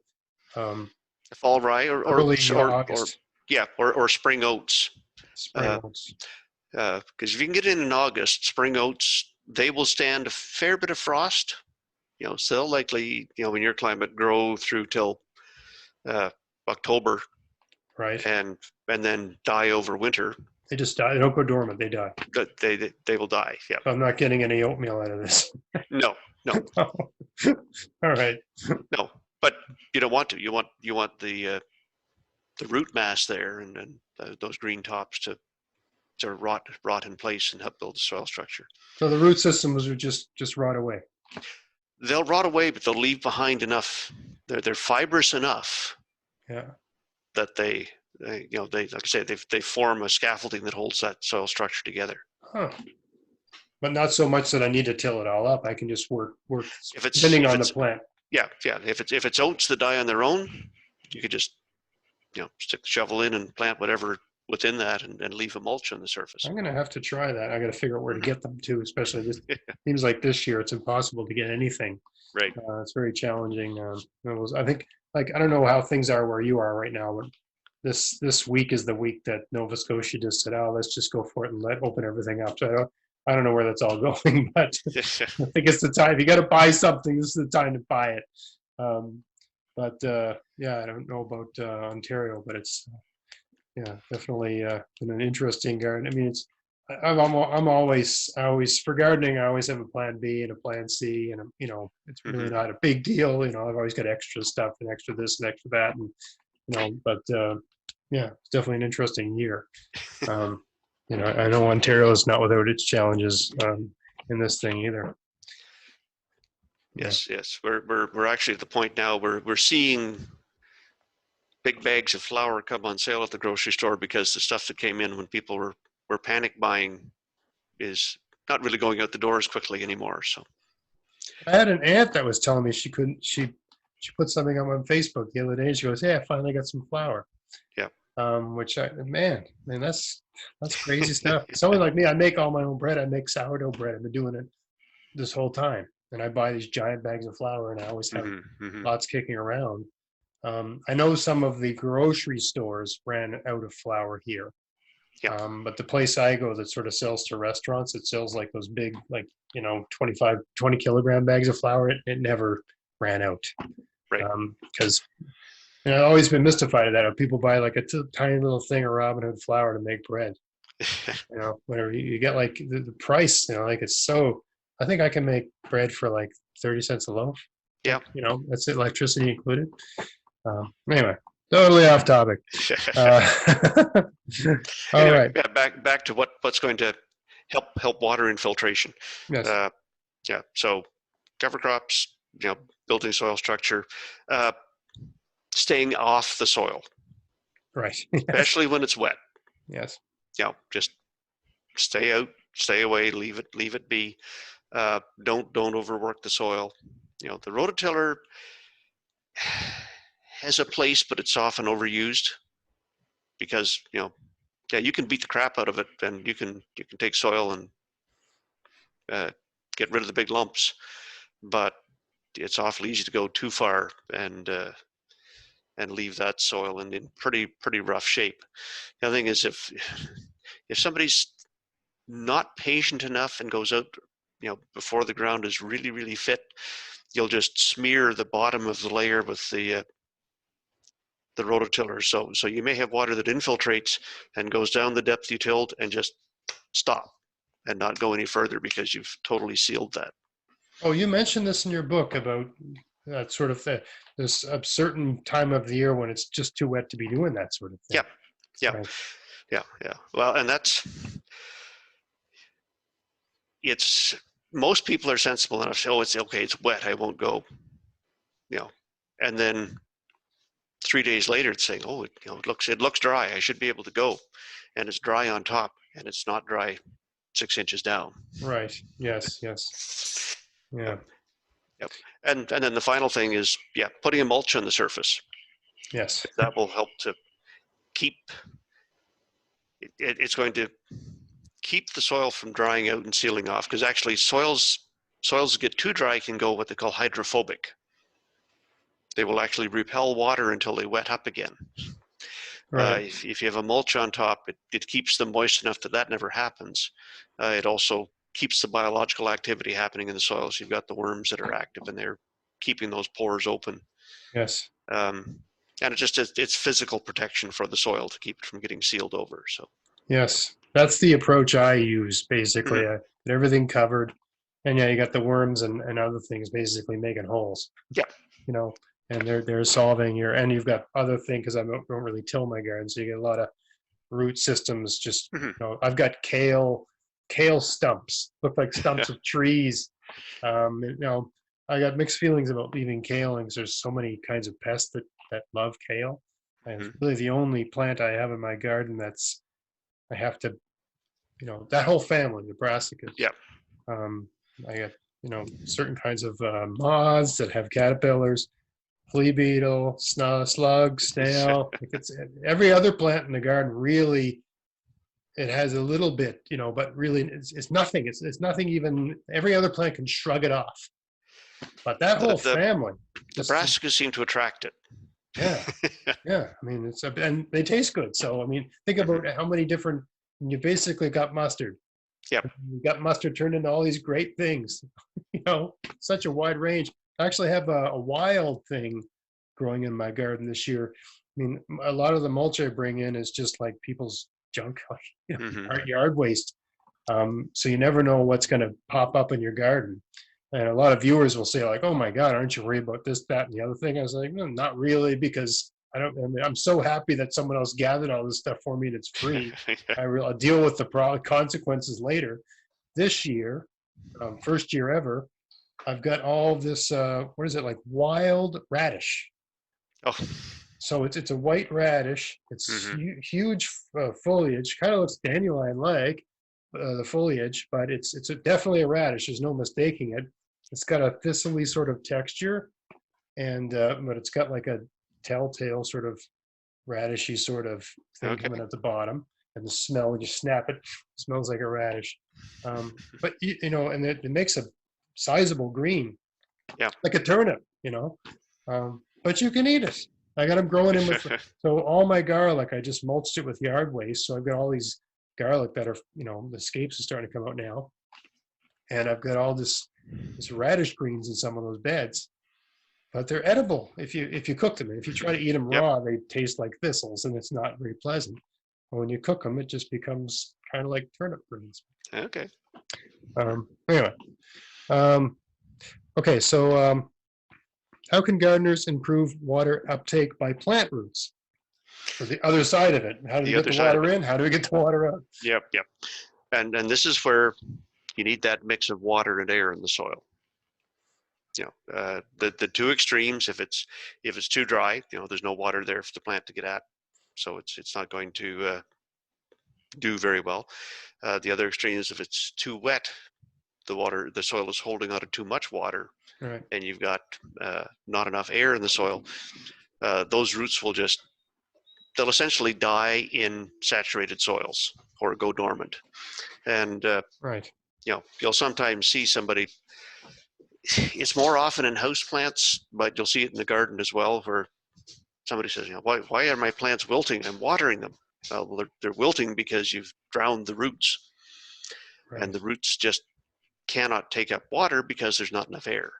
Speaker 2: Fall rye or
Speaker 1: August.
Speaker 2: Or spring oats.
Speaker 1: Spring oats.
Speaker 2: Because if you can get in August, spring oats, they will stand a fair bit of frost. So they'll likely, in your climate, grow through till October.
Speaker 1: Right.
Speaker 2: And then die over winter.
Speaker 1: They just die. They don't go dormant. They die.
Speaker 2: They will die. Yeah.
Speaker 1: I'm not getting any oatmeal out of this.
Speaker 2: No.
Speaker 1: All right.
Speaker 2: No, but you don't want to. You want the root mass there and those green tops to rot in place and help build the soil structure.
Speaker 1: So the root systems are just rot away.
Speaker 2: They'll rot away, but they'll leave behind enough. They're fibrous enough.
Speaker 1: Yeah.
Speaker 2: That they like I say, they form a scaffolding that holds that soil structure together.
Speaker 1: Huh. But not so much that I need to till it all up. I can just work depending on the plant.
Speaker 2: Yeah. If it's oats that die on their own, you could just stick the shovel in and plant whatever within that and leave a mulch on the surface.
Speaker 1: I'm gonna have to try that. I got to figure out where to get them too. Especially this seems like this year it's impossible to get anything.
Speaker 2: Right.
Speaker 1: It's very challenging. I think, like, I don't know how things are where you are right now, but this week is the week that Nova Scotia just said, "Oh, let's just go for it and open everything up." So I don't know where that's all going, but I think it's the time. If you got to buy something, this is the time to buy it. I don't know about Ontario, but it's definitely been an interesting garden. I mean, I always for gardening, I always have a plan B and a plan C, and it's really not a big deal. I've always got extra stuff and extra this and extra that, and it's definitely an interesting year. I know Ontario is not without its challenges in this thing either.
Speaker 2: Yes. We're actually at the point now where we're seeing big bags of flour come on sale at the grocery store because the stuff that came in when people were panic buying is not really going out the door as quickly anymore. So
Speaker 1: I had an aunt that was telling me she couldn't. She put something on Facebook the other day. She goes, "Hey, I finally got some flour."
Speaker 2: yeah.
Speaker 1: Which man, that's crazy stuff. Someone like me, I make all my own bread. I make sourdough bread. I've been doing it this whole time, and I buy these giant bags of flour, and I always have lots kicking around. I know some of the grocery stores ran out of flour here.
Speaker 2: Yeah.
Speaker 1: But the place I go that sort of sells to restaurants, it sells like those big, like, 20 kilogram bags of flour. It never ran out.
Speaker 2: Right.
Speaker 1: Because I've always been mystified at that. People buy like a tiny little thing of Robin Hood flour to make bread. Whenever you get like the price, like it's so, I think I can make bread for like 30 cents a loaf.
Speaker 2: Yeah.
Speaker 1: That's electricity included. Anyway, totally off topic. All right.
Speaker 2: Yeah, back to what's going to help water infiltration.
Speaker 1: Yes.
Speaker 2: Yeah. So cover crops, building soil structure, staying off the soil.
Speaker 1: Right.
Speaker 2: Especially when it's wet.
Speaker 1: Yes.
Speaker 2: Just stay out, stay away, leave it be. Don't overwork the soil. The rototiller has a place, but it's often overused because you can beat the crap out of it, and you can take soil and get rid of the big lumps, but it's awfully easy to go too far and leave that soil in pretty rough shape. The other thing is if somebody's not patient enough and goes out before the ground is really fit, you'll just smear the bottom of the layer with the rototiller. So you may have water that infiltrates and goes down the depth you tilled and just stop and not go any further because you've totally sealed that.
Speaker 1: Oh, you mentioned this in your book about that sort of thing. There's a certain time of the year when it's just too wet to be doing that sort of thing.
Speaker 2: Yeah.
Speaker 1: Right.
Speaker 2: Yeah. Well, and most people are sensible enough to say, oh, it's okay, it's wet, I won't go. And then 3 days later it's saying, oh, it looks dry, I should be able to go. And it's dry on top, and it's not dry 6 inches down.
Speaker 1: Right. Yes. Yeah.
Speaker 2: Yep. And then the final thing is, putting a mulch on the surface.
Speaker 1: Yes.
Speaker 2: That will help to keep, it's going to keep the soil from drying out and sealing off, because actually soils that get too dry can go what they call hydrophobic. They will actually repel water until they wet up again. Right. If you have a mulch on top, it keeps them moist enough that never happens. It also keeps the biological activity happening in the soil. So you've got the worms that are active and they're keeping those pores open.
Speaker 1: Yes.
Speaker 2: And it's physical protection for the soil to keep it from getting sealed over. So.
Speaker 1: Yes, that's the approach I use basically. I get everything covered, and you got the worms and other things basically making holes.
Speaker 2: Yeah.
Speaker 1: And they're solving and you've got other things, because I don't really till my garden, so you get a lot of root systems. Just I've got kale stumps, look like stumps of trees. I got mixed feelings about leaving kale, because there's so many kinds of pests that love kale, and it's really the only plant I have in my garden that's I have to, that whole family, the brassicas.
Speaker 2: Yeah.
Speaker 1: I got certain kinds of moths that have caterpillars, flea beetle, slug, snail. It's every other plant in the garden. Really, it has a little bit, but really it's nothing. It's nothing. Even every other plant can shrug it off, but that whole family.
Speaker 2: The brassicas seem to attract it.
Speaker 1: Yeah. I mean, and they taste good. So I mean, think about how many different. You basically got mustard.
Speaker 2: Yep.
Speaker 1: You got mustard turned into all these great things. Such a wide range. I actually have a wild thing growing in my garden this year. I mean, a lot of the mulch I bring in is just like people's junk, yard waste. So you never know what's going to pop up in your garden. And a lot of viewers will say like, "Oh my God, aren't you worried about this, that, and the other thing?" I was like, "No, not really, because I'm so happy that someone else gathered all this stuff for me and it's free. I'll deal with the consequences later." This year, first year ever, I've got all this, what is it, like wild radish.
Speaker 2: Oh.
Speaker 1: So it's a white radish. It's
Speaker 2: Hmm.
Speaker 1: huge foliage. Kind of looks dandelion-like, the foliage, but definitely a radish. There's no mistaking it. It's got a thistly sort of texture, and but it's got like a telltale sort of radishy sort of thing
Speaker 2: Okay.
Speaker 1: coming at the bottom. And the smell, when you snap it, smells like a radish. But and it makes a sizable green,
Speaker 2: Yeah.
Speaker 1: like a turnip. But you can eat it. I got them growing in with, so all my garlic, I just mulched it with yard waste. So I've got all these garlic that are, the scapes are starting to come out now. And I've got all this radish greens in some of those beds, but they're edible if you cook them. And if you try to eat them
Speaker 2: Yep.
Speaker 1: raw, they taste like thistles and it's not very pleasant. But when you cook them, it just becomes kind of like turnip greens.
Speaker 2: Okay.
Speaker 1: Anyway, um, okay, so how can gardeners improve water uptake by plant roots? So the other side of it, how do we
Speaker 2: The
Speaker 1: get
Speaker 2: other
Speaker 1: the
Speaker 2: side of
Speaker 1: water
Speaker 2: it.
Speaker 1: in? How do we get the water out?
Speaker 2: Yep. Yep. And this is where you need that mix of water and air in the soil. The two extremes. If it's too dry, there's no water there for the plant to get at, so it's not going to do very well. The other extreme is if it's too wet, the soil is holding on to too much water,
Speaker 1: All right.
Speaker 2: and you've got not enough air in the soil. Those roots they'll essentially die in saturated soils or go dormant. And
Speaker 1: Right.
Speaker 2: you'll sometimes see somebody. It's more often in house plants, but you'll see it in the garden as well, where somebody says, why are my plants wilting? I'm watering them. Well, they're wilting because you've drowned the roots, and
Speaker 1: Right.
Speaker 2: the roots just cannot take up water because there's not enough air.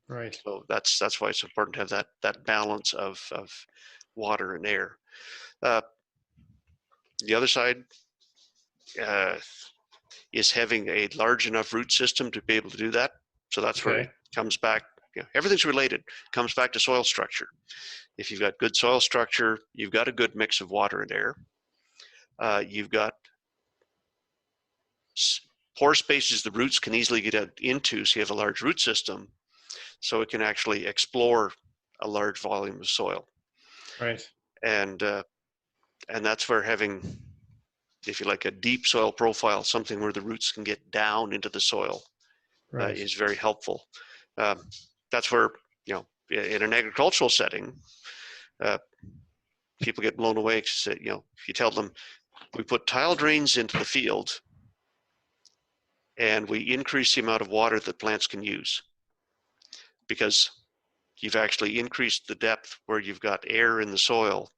Speaker 1: Right.
Speaker 2: So that's why it's important to have that balance of water and air. Uh, the other side uh, is having a large enough root system to be able to do that. So that's where it
Speaker 1: Okay.
Speaker 2: comes back. Everything's related. Comes back to soil structure. If you've got good soil structure, you've got a good mix of water and air. You've got pore spaces the roots can easily get out into, so you have a large root system, so it can actually explore a large volume of soil.
Speaker 1: Right.
Speaker 2: And that's where having, if you like, a deep soil profile, something where the roots can get down into the soil,
Speaker 1: Right.
Speaker 2: is very helpful. Um, that's where, in an agricultural setting, uh, people get blown away because, if you tell them, we put tile drains into the field and we increase the amount of water that plants can use, because you've actually increased the depth where you've got air in the soil,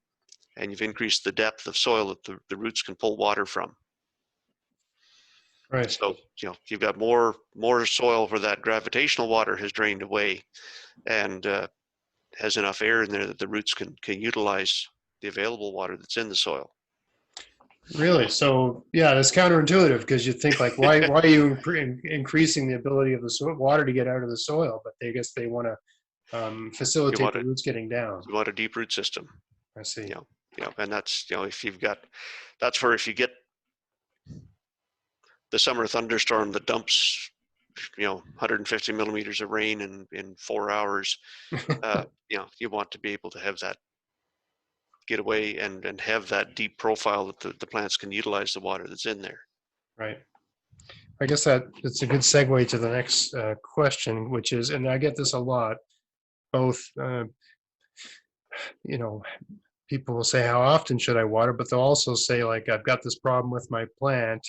Speaker 2: and you've increased the depth of soil that the roots can pull water from.
Speaker 1: Right.
Speaker 2: So, you've got more soil where that gravitational water has drained away, and has enough air in there that the roots can utilize the available water that's in the soil.
Speaker 1: Really? So yeah, that's counterintuitive because you think like, why are you increasing the ability of the water to get out of the soil? But I guess they want to
Speaker 2: You
Speaker 1: facilitate
Speaker 2: want
Speaker 1: the roots getting down.
Speaker 2: a deep root system.
Speaker 1: I see.
Speaker 2: And that's, if you've got, that's where, if you get the summer thunderstorm that dumps 150 millimeters of rain in 4 hours, you want to be able to have that get away and have that deep profile that the plants can utilize the water that's in there.
Speaker 1: Right. I guess that's a good segue to the next question, which is, and I get this a lot, both, you know, people will say, how often should I water? But they'll also say, like, I've got this problem with my plant.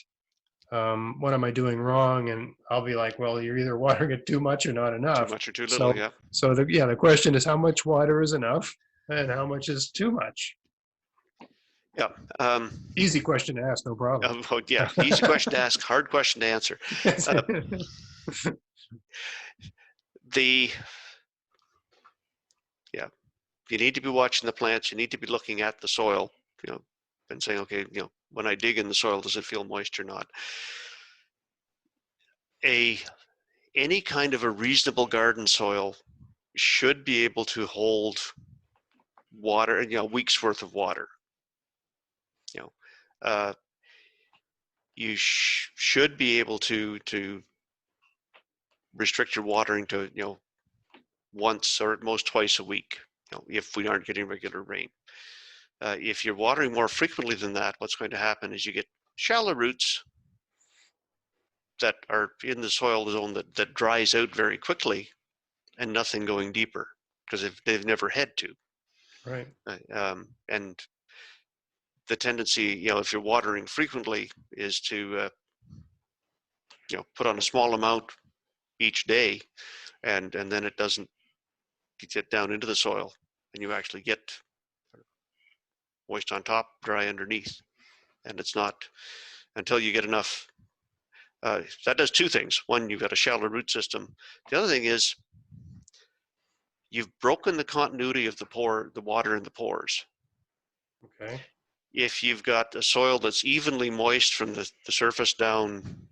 Speaker 1: What am I doing wrong? And I'll be like, well, you're either watering it too much or not
Speaker 2: Too
Speaker 1: enough.
Speaker 2: much or too little,
Speaker 1: So,
Speaker 2: yeah.
Speaker 1: so the question is, how much water is enough, and how much is too much?
Speaker 2: Yeah.
Speaker 1: Easy question to ask, no problem.
Speaker 2: Yeah. Easy question to ask, hard question to answer. Uh, the yeah, you need to be watching the plants. You need to be looking at the soil, and saying, okay, when I dig in the soil, does it feel moist or not? Any kind of a reasonable garden soil should be able to hold water, a week's worth of water. Uh, you should be able to restrict your watering to once or at most twice a week. if we aren't getting regular rain. If you're watering more frequently than that, what's going to happen is you get shallow roots that are in the soil zone that dries out very quickly, and nothing going deeper because they've never had to.
Speaker 1: Right.
Speaker 2: And the tendency, if you're watering frequently, is to put on a small amount each day, and then it doesn't get down into the soil, and you actually get moist on top, dry underneath, and it's not until you get enough. That does two things. One, you've got a shallow root system. The other thing is you've broken the continuity of the water in the pores.
Speaker 1: Okay.
Speaker 2: If you've got a soil that's evenly moist from the surface down,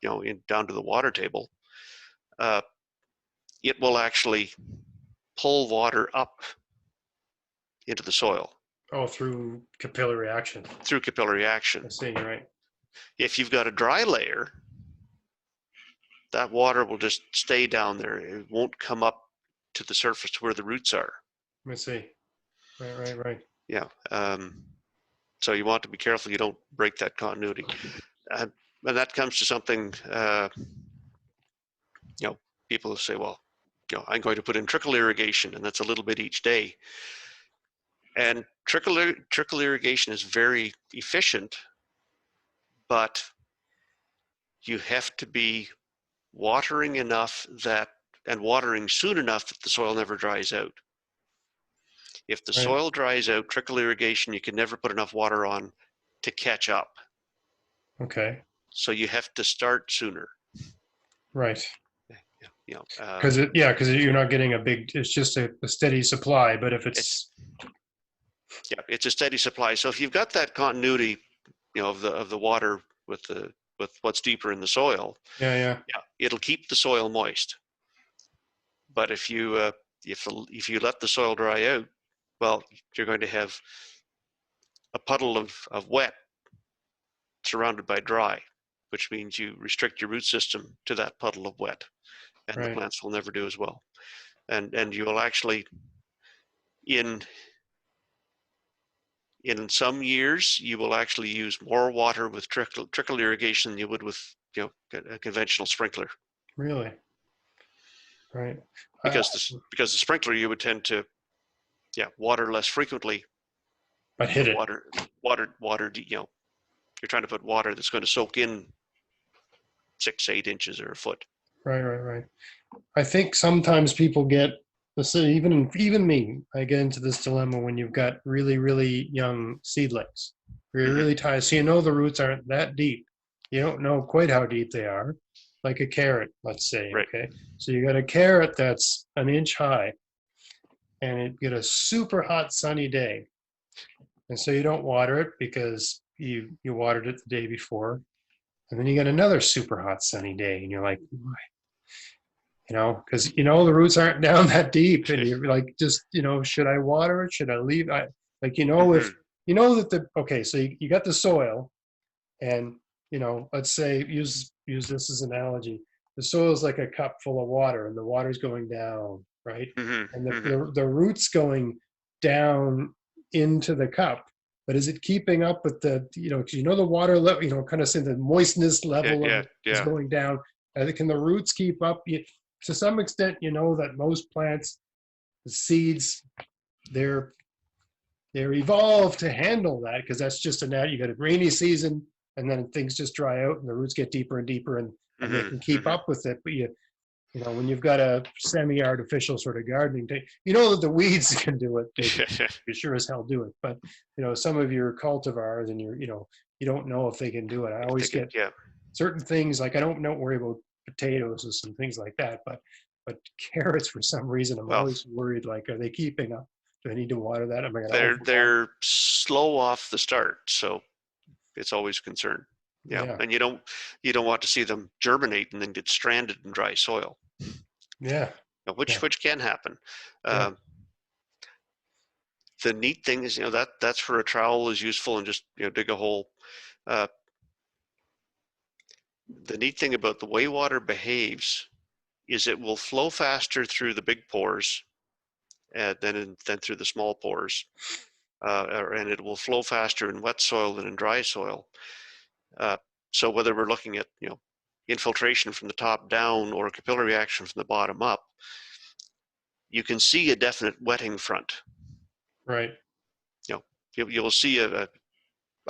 Speaker 2: down to the water table, it will actually pull water up into the soil.
Speaker 1: Oh, through capillary action.
Speaker 2: Through capillary action.
Speaker 1: I see, you're right.
Speaker 2: If you've got a dry layer, that water will just stay down there. It won't come up to the surface to where the roots are.
Speaker 1: I see. Right.
Speaker 2: Yeah. So you want to be careful you don't break that continuity. And that comes to something, people say, well, I'm going to put in trickle irrigation, and that's a little bit each day. And trickle irrigation is very efficient, but you have to be watering enough and watering soon enough that the soil never dries out. If the soil dries out, trickle irrigation, you can never put enough water on to catch up.
Speaker 1: Okay.
Speaker 2: So you have to start sooner.
Speaker 1: Right.
Speaker 2: Because
Speaker 1: because you're not getting it's just a steady supply, but if it's
Speaker 2: a steady supply. So if you've got that continuity, of the water with what's deeper in the soil, it'll keep the soil moist. But if you let the soil dry out, well, you're going to have a puddle of wet surrounded by dry, which means you restrict your root system to that puddle of wet, and the plants will never do as well. And you will actually, in some years, you will actually use more water with trickle irrigation than you would with a conventional sprinkler.
Speaker 1: Really? Right.
Speaker 2: Because the sprinkler, you would tend to water less frequently.
Speaker 1: But hit it.
Speaker 2: Water. You're trying to put water that's going to soak in 6-8 inches or a foot.
Speaker 1: Right. I think sometimes people get even me, I get into this dilemma when you've got really, really young seedlings. You're really tired. So the roots aren't that deep. You don't know quite how deep they are, like a carrot, let's say.
Speaker 2: Right.
Speaker 1: Okay. So you got a carrot that's an inch high, and it get a super hot sunny day. And so you don't water it because you watered it the day before. And then you get another super hot sunny day, and you're like, because the roots aren't down that deep, and you're like, just should I water it? Should I leave? If so you got the soil, and let's say use this as an analogy. The soil is like a cup full of water, and the water's going down, right? And the roots going down into the cup. But is it keeping up with the the water level, kind of saying the moistness level is going down? Can the roots keep up? To some extent, that most plants, the seeds, they're evolved to handle that, because that's just you got a rainy season, and then things just dry out and the roots get deeper and deeper, and they can keep up with it. But when you've got a semi-artificial sort of gardening, that the weeds can do it. You sure as hell do it. But some of your cultivars, and you don't know if they can do it. I always get certain things, like I don't worry about potatoes and some things like that, but carrots, for some reason, I'm always worried. Like, are they keeping up? Do I need to water that? Am I gonna
Speaker 2: they're slow off the start, so it's always a concern. And you don't want to see them germinate and then get stranded in dry soil. Which can happen. The neat thing is, that's where a trowel is useful, and just dig a hole. The neat thing about the way water behaves is it will flow faster through the big pores than through the small pores, and it will flow faster in wet soil than in dry soil. So whether we're looking at infiltration from the top down or capillary action from the bottom up, you can see a definite wetting front.
Speaker 1: Right.
Speaker 2: You'll see a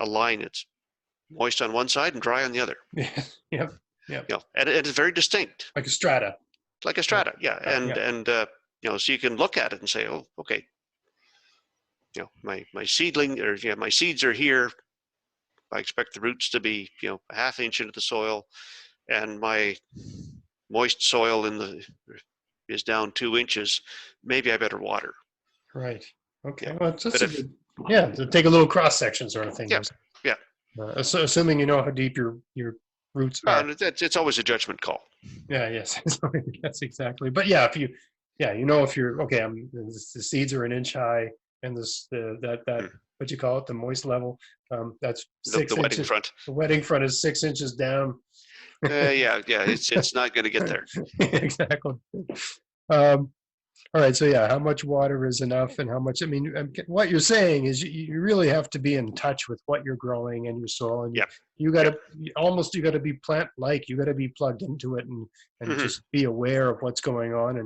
Speaker 2: line that's moist on one side and dry on the other.
Speaker 1: Yeah. Yep. Yep.
Speaker 2: And it's very distinct.
Speaker 1: Like a strata.
Speaker 2: Like a strata, yeah.
Speaker 1: Yeah.
Speaker 2: And so you can look at it and say, oh, okay, my seedling, or my seeds are here. I expect the roots to be a half inch into the soil, and my moist soil is down 2 inches. Maybe I better water.
Speaker 1: Right. Okay.
Speaker 2: Yeah.
Speaker 1: Well, that's
Speaker 2: But
Speaker 1: a good. Yeah. To take a little cross section sort of thing.
Speaker 2: Yeah. Yeah.
Speaker 1: Assuming you know how deep your roots are.
Speaker 2: It's always a judgment call.
Speaker 1: Yeah. Yes. That's exactly. But yeah, if you're okay, the seeds are an inch high, and that what you call it, the moist level, that's
Speaker 2: The
Speaker 1: 6
Speaker 2: wetting
Speaker 1: inches.
Speaker 2: front.
Speaker 1: The wetting front is 6 inches down.
Speaker 2: Yeah. It's not going to get there.
Speaker 1: Exactly. All right. So yeah, how much water is enough, and how much? I mean, what you're saying is you really have to be in touch with what you're growing and your soil, and you got to be plant-like. You got to be plugged into it and just be aware of what's going on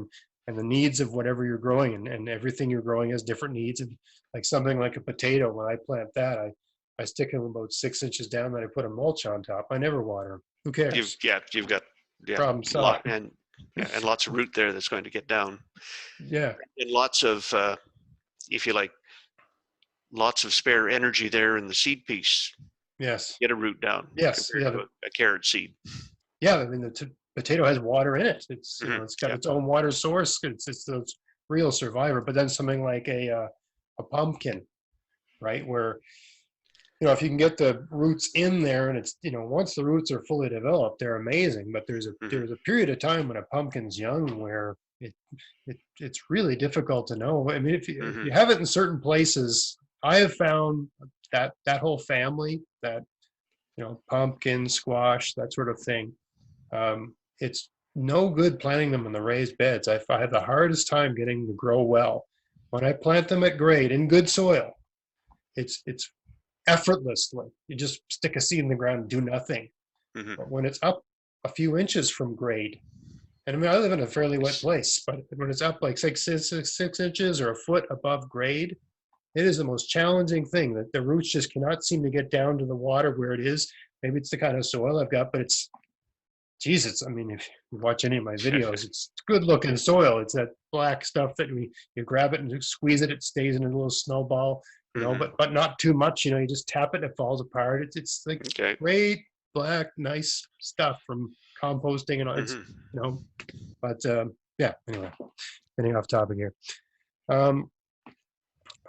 Speaker 1: and the needs of whatever you're growing, and everything you're growing has different needs. And like something like a potato, when I plant that, I stick them about 6 inches down, then I put a mulch on top. I never water them. Who cares?
Speaker 2: You've got
Speaker 1: Problem
Speaker 2: a lot,
Speaker 1: solved.
Speaker 2: and lots of root there that's going to get down.
Speaker 1: Yeah.
Speaker 2: And lots of, if you like, lots of spare energy there in the seed piece.
Speaker 1: Yes.
Speaker 2: Get a root down.
Speaker 1: Yes.
Speaker 2: Compared to a carrot seed.
Speaker 1: Yeah. I mean, the potato has water in it. It's it's got its own water source. It's the real survivor. But then something like a pumpkin, right, where if you can get the roots in there, and it's once the roots are fully developed, they're amazing. But there's a period of time when a pumpkin's young where it's really difficult to know. I mean, if you have it in certain places, I have found that whole family, that pumpkin, squash, that sort of thing, it's no good planting them in the raised beds. I have the hardest time getting them to grow well. When I plant them at grade in good soil, it's effortlessly. You just stick a seed in the ground and do nothing. But when it's up a few inches from grade, and I mean, I live in a fairly wet place, but when it's up like 6 inches or a foot above grade, it is the most challenging thing, that the roots just cannot seem to get down to the water where it is. Maybe it's the kind of soil I've got, but Jesus, I mean, if you watch any of my videos, it's good looking soil. It's that black stuff that you grab it and squeeze it, it stays in a little snowball, but not too much. You just tap it, it falls apart. It's like great black, nice stuff from composting and all. It's but yeah. Anyway, getting off topic here.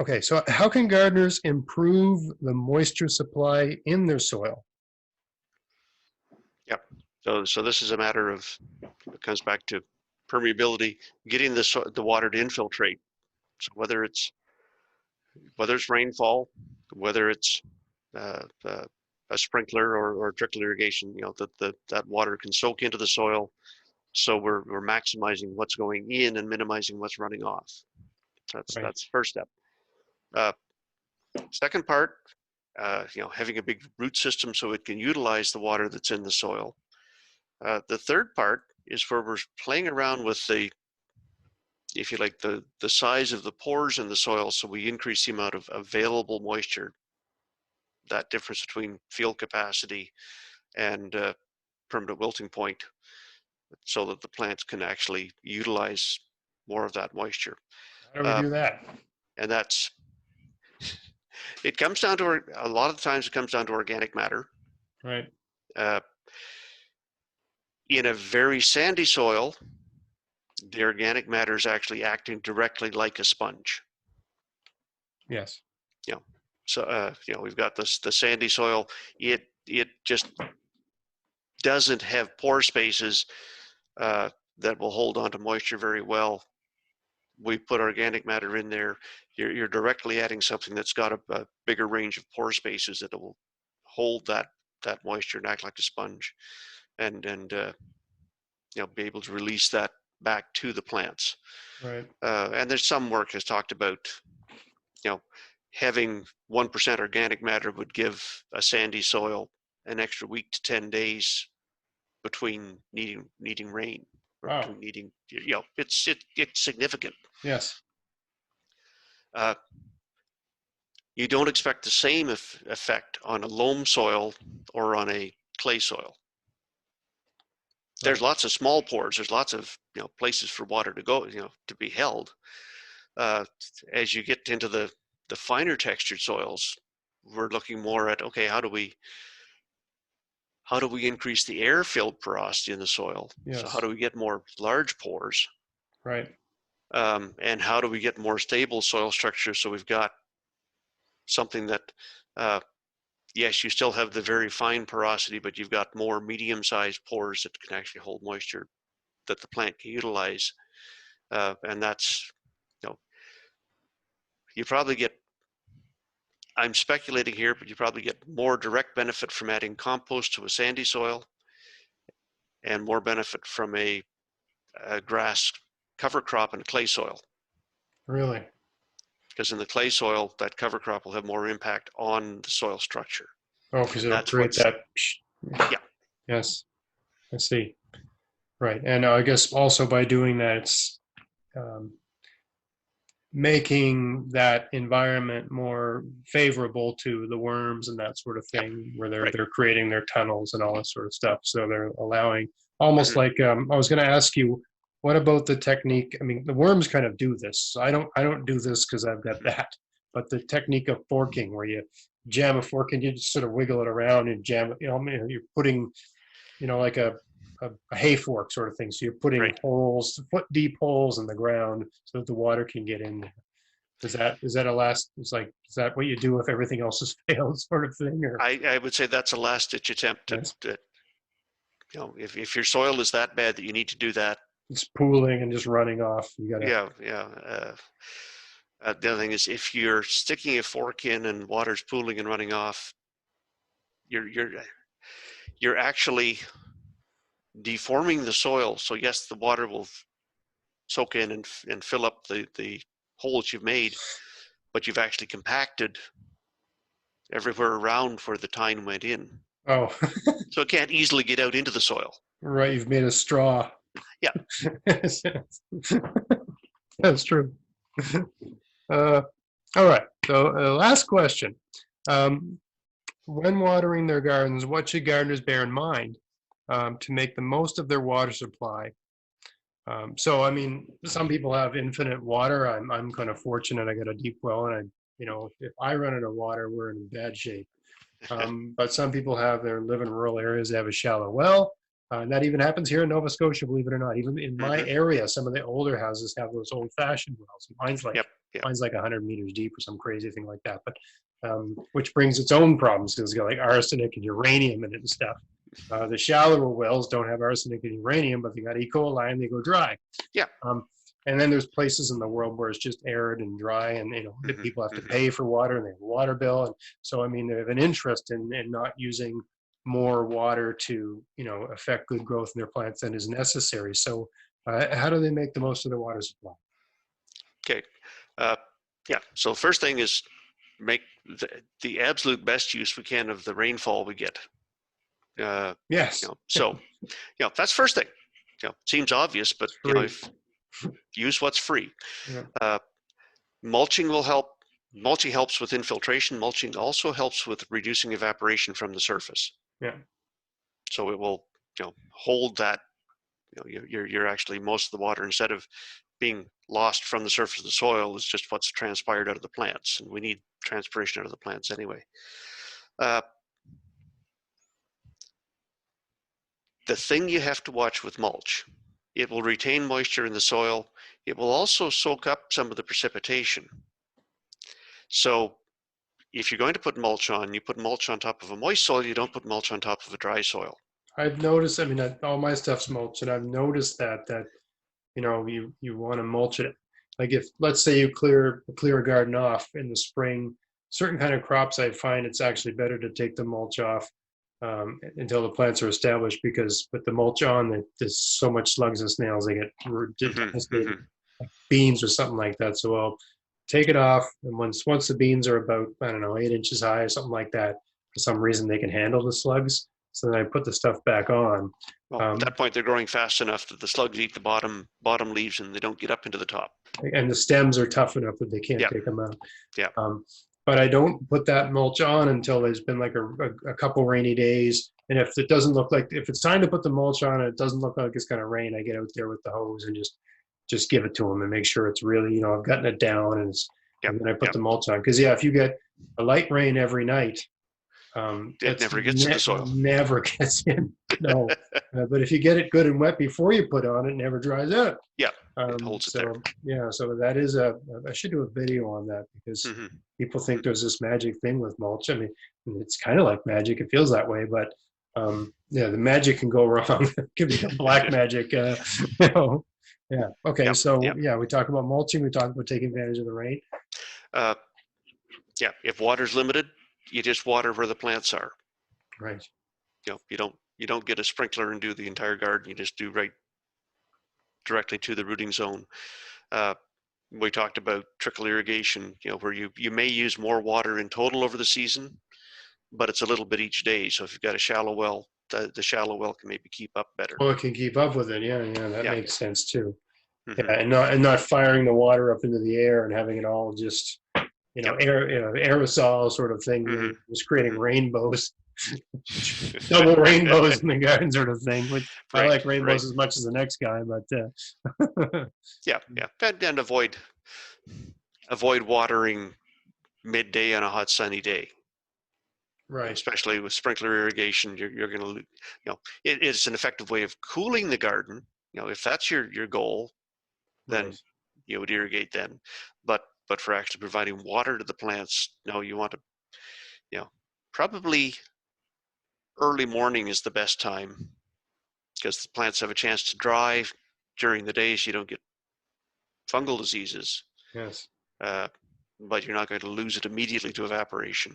Speaker 1: Okay, so how can gardeners improve the moisture supply in their soil?
Speaker 2: Yep. So this is a matter of, it comes back to permeability, getting the water to infiltrate. So whether it's rainfall, whether it's a sprinkler or trickle irrigation, that water can soak into the soil. So we're maximizing what's going in and minimizing what's running off. That's the first step. Second part, having a big root system so it can utilize the water that's in the soil. The third part is where we're playing around with if you like, the size of the pores in the soil, so we increase the amount of available moisture, that difference between field capacity and permanent wilting point, so that the plants can actually utilize more of that moisture.
Speaker 1: How do we do that?
Speaker 2: And it comes down to, a lot of the times it comes down to organic matter.
Speaker 1: Right.
Speaker 2: In a very sandy soil, the organic matter is actually acting directly like a sponge.
Speaker 1: Yes.
Speaker 2: So we've got the sandy soil. It just doesn't have pore spaces that will hold on to moisture very well. We put organic matter in there. You're directly adding something that's got a bigger range of pore spaces that will hold that moisture and act like a sponge, and be able to release that back to the plants.
Speaker 1: Right.
Speaker 2: And there's some work has talked about, having 1% organic matter would give a sandy soil an extra week to 10 days between needing rain, or
Speaker 1: Wow.
Speaker 2: between needing, it's significant.
Speaker 1: Yes.
Speaker 2: You don't expect the same effect on a loam soil or on a clay soil. There's lots of small pores. There's lots of places for water to go, to be held. As you get into the finer textured soils, we're looking more at, okay, how do we increase the air-filled porosity in the soil?
Speaker 1: Yes.
Speaker 2: So how do we get more large pores?
Speaker 1: Right.
Speaker 2: And how do we get more stable soil structure so we've got something that, yes, you still have the very fine porosity, but you've got more medium-sized pores that can actually hold moisture that the plant can utilize. And that's, you probably get, I'm speculating here, but you probably get more direct benefit from adding compost to a sandy soil and more benefit from a grass cover crop in a clay soil.
Speaker 1: Really?
Speaker 2: Because in the clay soil, that cover crop will have more impact on the soil structure.
Speaker 1: Oh, because it'll create that. Yeah. Yes. I see. Right. And I guess also by doing that, it's making that environment more favorable to the worms and that sort of thing, where they're creating their tunnels and all that sort of stuff. So they're allowing almost like I was going to ask you, what about the technique? I mean, the worms kind of do this. I don't do this because I've got that, but the technique of forking, where you jam a fork and you just sort of wiggle it around and jam it. You're putting, like a hay fork sort of thing. So you're putting holes, foot deep holes in the ground so that the water can get in there. Is that what you do if everything else has failed, sort of thing? Or
Speaker 2: I would say that's a last ditch attempt to if your soil is that bad that you need to do that.
Speaker 1: It's pooling and just running off. You gotta.
Speaker 2: The other thing is, if you're sticking a fork in and water's pooling and running off, you're actually deforming the soil. So yes, the water will soak in and fill up the holes you've made, but you've actually compacted everywhere around where the tine went in.
Speaker 1: Oh.
Speaker 2: So it can't easily get out into the soil.
Speaker 1: Right, you've made a straw.
Speaker 2: Yeah.
Speaker 1: That's true. All right, so last question. When watering their gardens, what should gardeners bear in mind to make the most of their water supply? So, I mean, some people have infinite water. I'm kind of fortunate. I got a deep well, and if I run out of water, we're in bad shape. But some people live in rural areas. They have a shallow well. And that even happens here in Nova Scotia, believe it or not. Even in my area, some of the older houses have those old-fashioned wells. Mine's like 100 meters deep or some crazy thing like that. But which brings its own problems, because it's got like arsenic and uranium in it and stuff. The shallower wells don't have arsenic and uranium, but they got E. coli and they go dry.
Speaker 2: Yeah.
Speaker 1: And then there's places in the world where it's just arid and dry, and people have to pay for water, and they have a water bill, and so I mean they have an interest in not using more water to affect good growth in their plants than is necessary. So how do they make the most of their water supply?
Speaker 2: Okay. So first thing is make the absolute best use we can of the rainfall we get.
Speaker 1: Yes.
Speaker 2: So that's first thing. Seems obvious, but use what's free. Yeah. Mulching will help. Mulching helps with infiltration. Mulching also helps with reducing evaporation from the surface.
Speaker 1: Yeah.
Speaker 2: So it will, hold that. You're actually, most of the water, instead of being lost from the surface of the soil, is just what's transpired out of the plants, and we need transpiration out of the plants anyway. The thing you have to watch with mulch, it will retain moisture in the soil. It will also soak up some of the precipitation. So if you're going to put mulch on, you put mulch on top of a moist soil, you don't put mulch on top of a dry soil.
Speaker 1: I've noticed, all my stuff's mulch, and I've noticed that you want to mulch it. Like if, let's say you clear a garden off in the spring, certain kind of crops, I find it's actually better to take the mulch off until the plants are established, because with the mulch on, there's so much slugs and snails, they get devastated. Beans or something like that. So I'll take it off, and once the beans are about, I don't know, 8 inches high or something like that, for some reason they can handle the slugs. So then I put the stuff back on.
Speaker 2: Well, at that point, they're growing fast enough that the slugs eat the bottom leaves and they don't get up into the top.
Speaker 1: And the stems are tough enough that they can't take them out.
Speaker 2: Yeah.
Speaker 1: But I don't put that mulch on until there's been like a couple rainy days. And if it doesn't look like, if it's time to put the mulch on and it doesn't look like it's going to rain, I get out there with the hose and just give it to them and make sure it's really, I've gotten it down, and then I put the mulch on. Because if you get a light rain every night,
Speaker 2: it never gets in the soil.
Speaker 1: Never gets in. No. But if you get it good and wet before you put on, it never dries out.
Speaker 2: Yeah. It holds it there.
Speaker 1: Yeah. So that is I should do a video on that, because people think there's this magic thing with mulch. I mean, it's kind of like magic. It feels that way, but the magic can go wrong. It can become black magic. Yeah. Okay. We talk about mulching. We talk about taking advantage of the rain.
Speaker 2: If water's limited, you just water where the plants are.
Speaker 1: Right.
Speaker 2: You don't get a sprinkler and do the entire garden. You just do right directly to the rooting zone. We talked about trickle irrigation, where you may use more water in total over the season, but it's a little bit each day. So if you've got a shallow well, the shallow well can maybe keep up better.
Speaker 1: Well, it can keep up with it. Yeah, that makes sense too. Yeah, and not firing the water up into the air and having it all just aerosol sort of thing, just creating rainbows, double rainbows in the garden sort of thing. Which I like rainbows as much as the next guy, but
Speaker 2: and avoid watering midday on a hot sunny day.
Speaker 1: Right.
Speaker 2: Especially with sprinkler irrigation, you're going to, it's an effective way of cooling the garden. If that's your goal, then you would irrigate then. But for actually providing water to the plants, no, you want to, probably early morning is the best time, because the plants have a chance to dry during the day, so you don't get fungal diseases.
Speaker 1: Yes.
Speaker 2: But you're not going to lose it immediately to evaporation.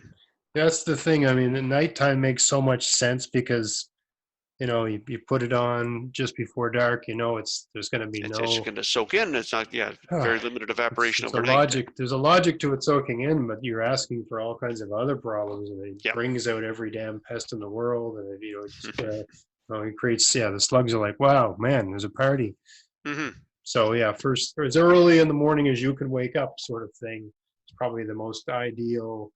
Speaker 1: That's the thing. I mean, the nighttime makes so much sense, because you put it on just before dark. There's going to be
Speaker 2: it's going to soak in. It's not very limited evaporation overnight.
Speaker 1: Logic. There's a logic to it soaking in, but you're asking for all kinds of other problems, and it brings out every damn pest in the world, and it creates the slugs are like, wow, man, there's a party. So first, as early in the morning as you can wake up, sort of thing, is probably the most ideal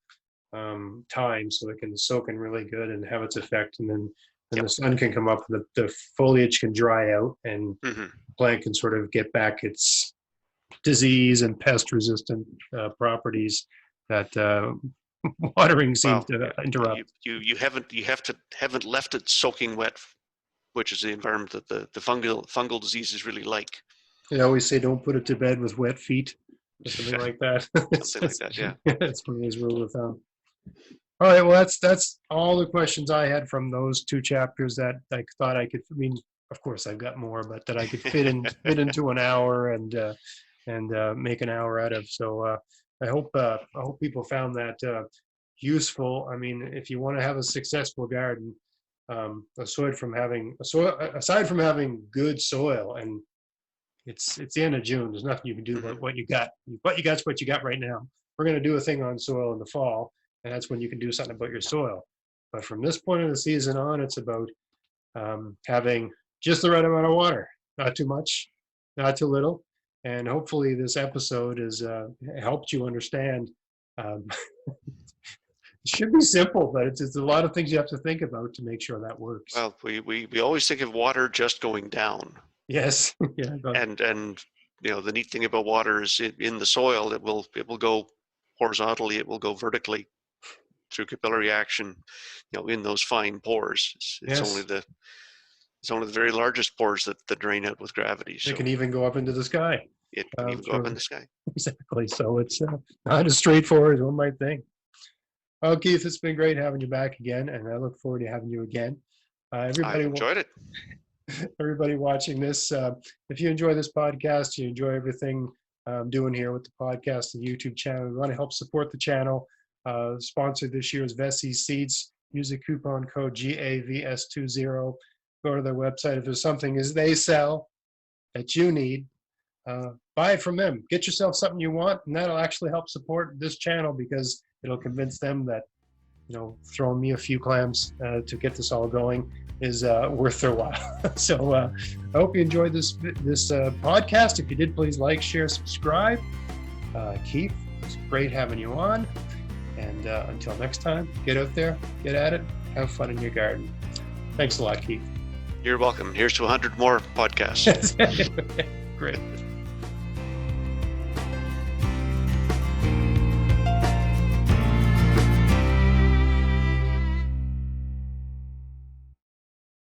Speaker 1: time, so it can soak in really good and have its effect, and then the sun can come up, the foliage can dry out, and the plant can sort of get back its disease and pest resistant properties that watering seems to interrupt.
Speaker 2: You haven't left it soaking wet, which is the environment that the fungal diseases really like.
Speaker 1: They always say don't put it to bed with wet feet, or something like that.
Speaker 2: Something like that, yeah.
Speaker 1: That's one of those rules of thumb. All right, well, that's all the questions I had from those two chapters that I thought I could. I mean, of course, I've got more, but that I could fit into an hour and make an hour out of. So I hope people found that useful. I mean, if you want to have a successful garden, aside from having good soil, and it's the end of June, there's nothing you can do but what you got. What you got's what you got right now. We're going to do a thing on soil in the fall, and that's when you can do something about your soil. But from this point of the season on, it's about having just the right amount of water, not too much, not too little. And hopefully this episode has helped you understand. It should be simple, but it's a lot of things you have to think about to make sure that works.
Speaker 2: Well, we always think of water just going down.
Speaker 1: Yes. Yeah.
Speaker 2: And the neat thing about water is in the soil, it will go horizontally, it will go vertically through capillary action, in those fine pores. It's only the very largest pores that drain out with gravity. So
Speaker 1: it can even go up into the sky.
Speaker 2: It can even go up in the sky.
Speaker 1: Exactly. So it's not as straightforward as one might think. Well, Keith, it's been great having you back again, and I look forward to having you again. Everybody,
Speaker 2: I enjoyed it.
Speaker 1: Everybody watching this, if you enjoy this podcast, you enjoy everything I'm doing here with the podcast and YouTube channel, we want to help support the channel. Sponsor this year is Vessi Seeds. use the coupon code GAVS20. Go to their website. If there's something as they sell that you need, buy it from them. Get yourself something you want, and that'll actually help support this channel because it'll convince them that, throwing me a few clams to get this all going is worth their while. So I hope you enjoyed this podcast. If you did, please like, share, subscribe. Keith, it's great having you on. And until next time, get out there, get at it, have fun in your garden. Thanks a lot, Keith.
Speaker 2: You're welcome. Here's to 100 more podcasts.
Speaker 1: Great.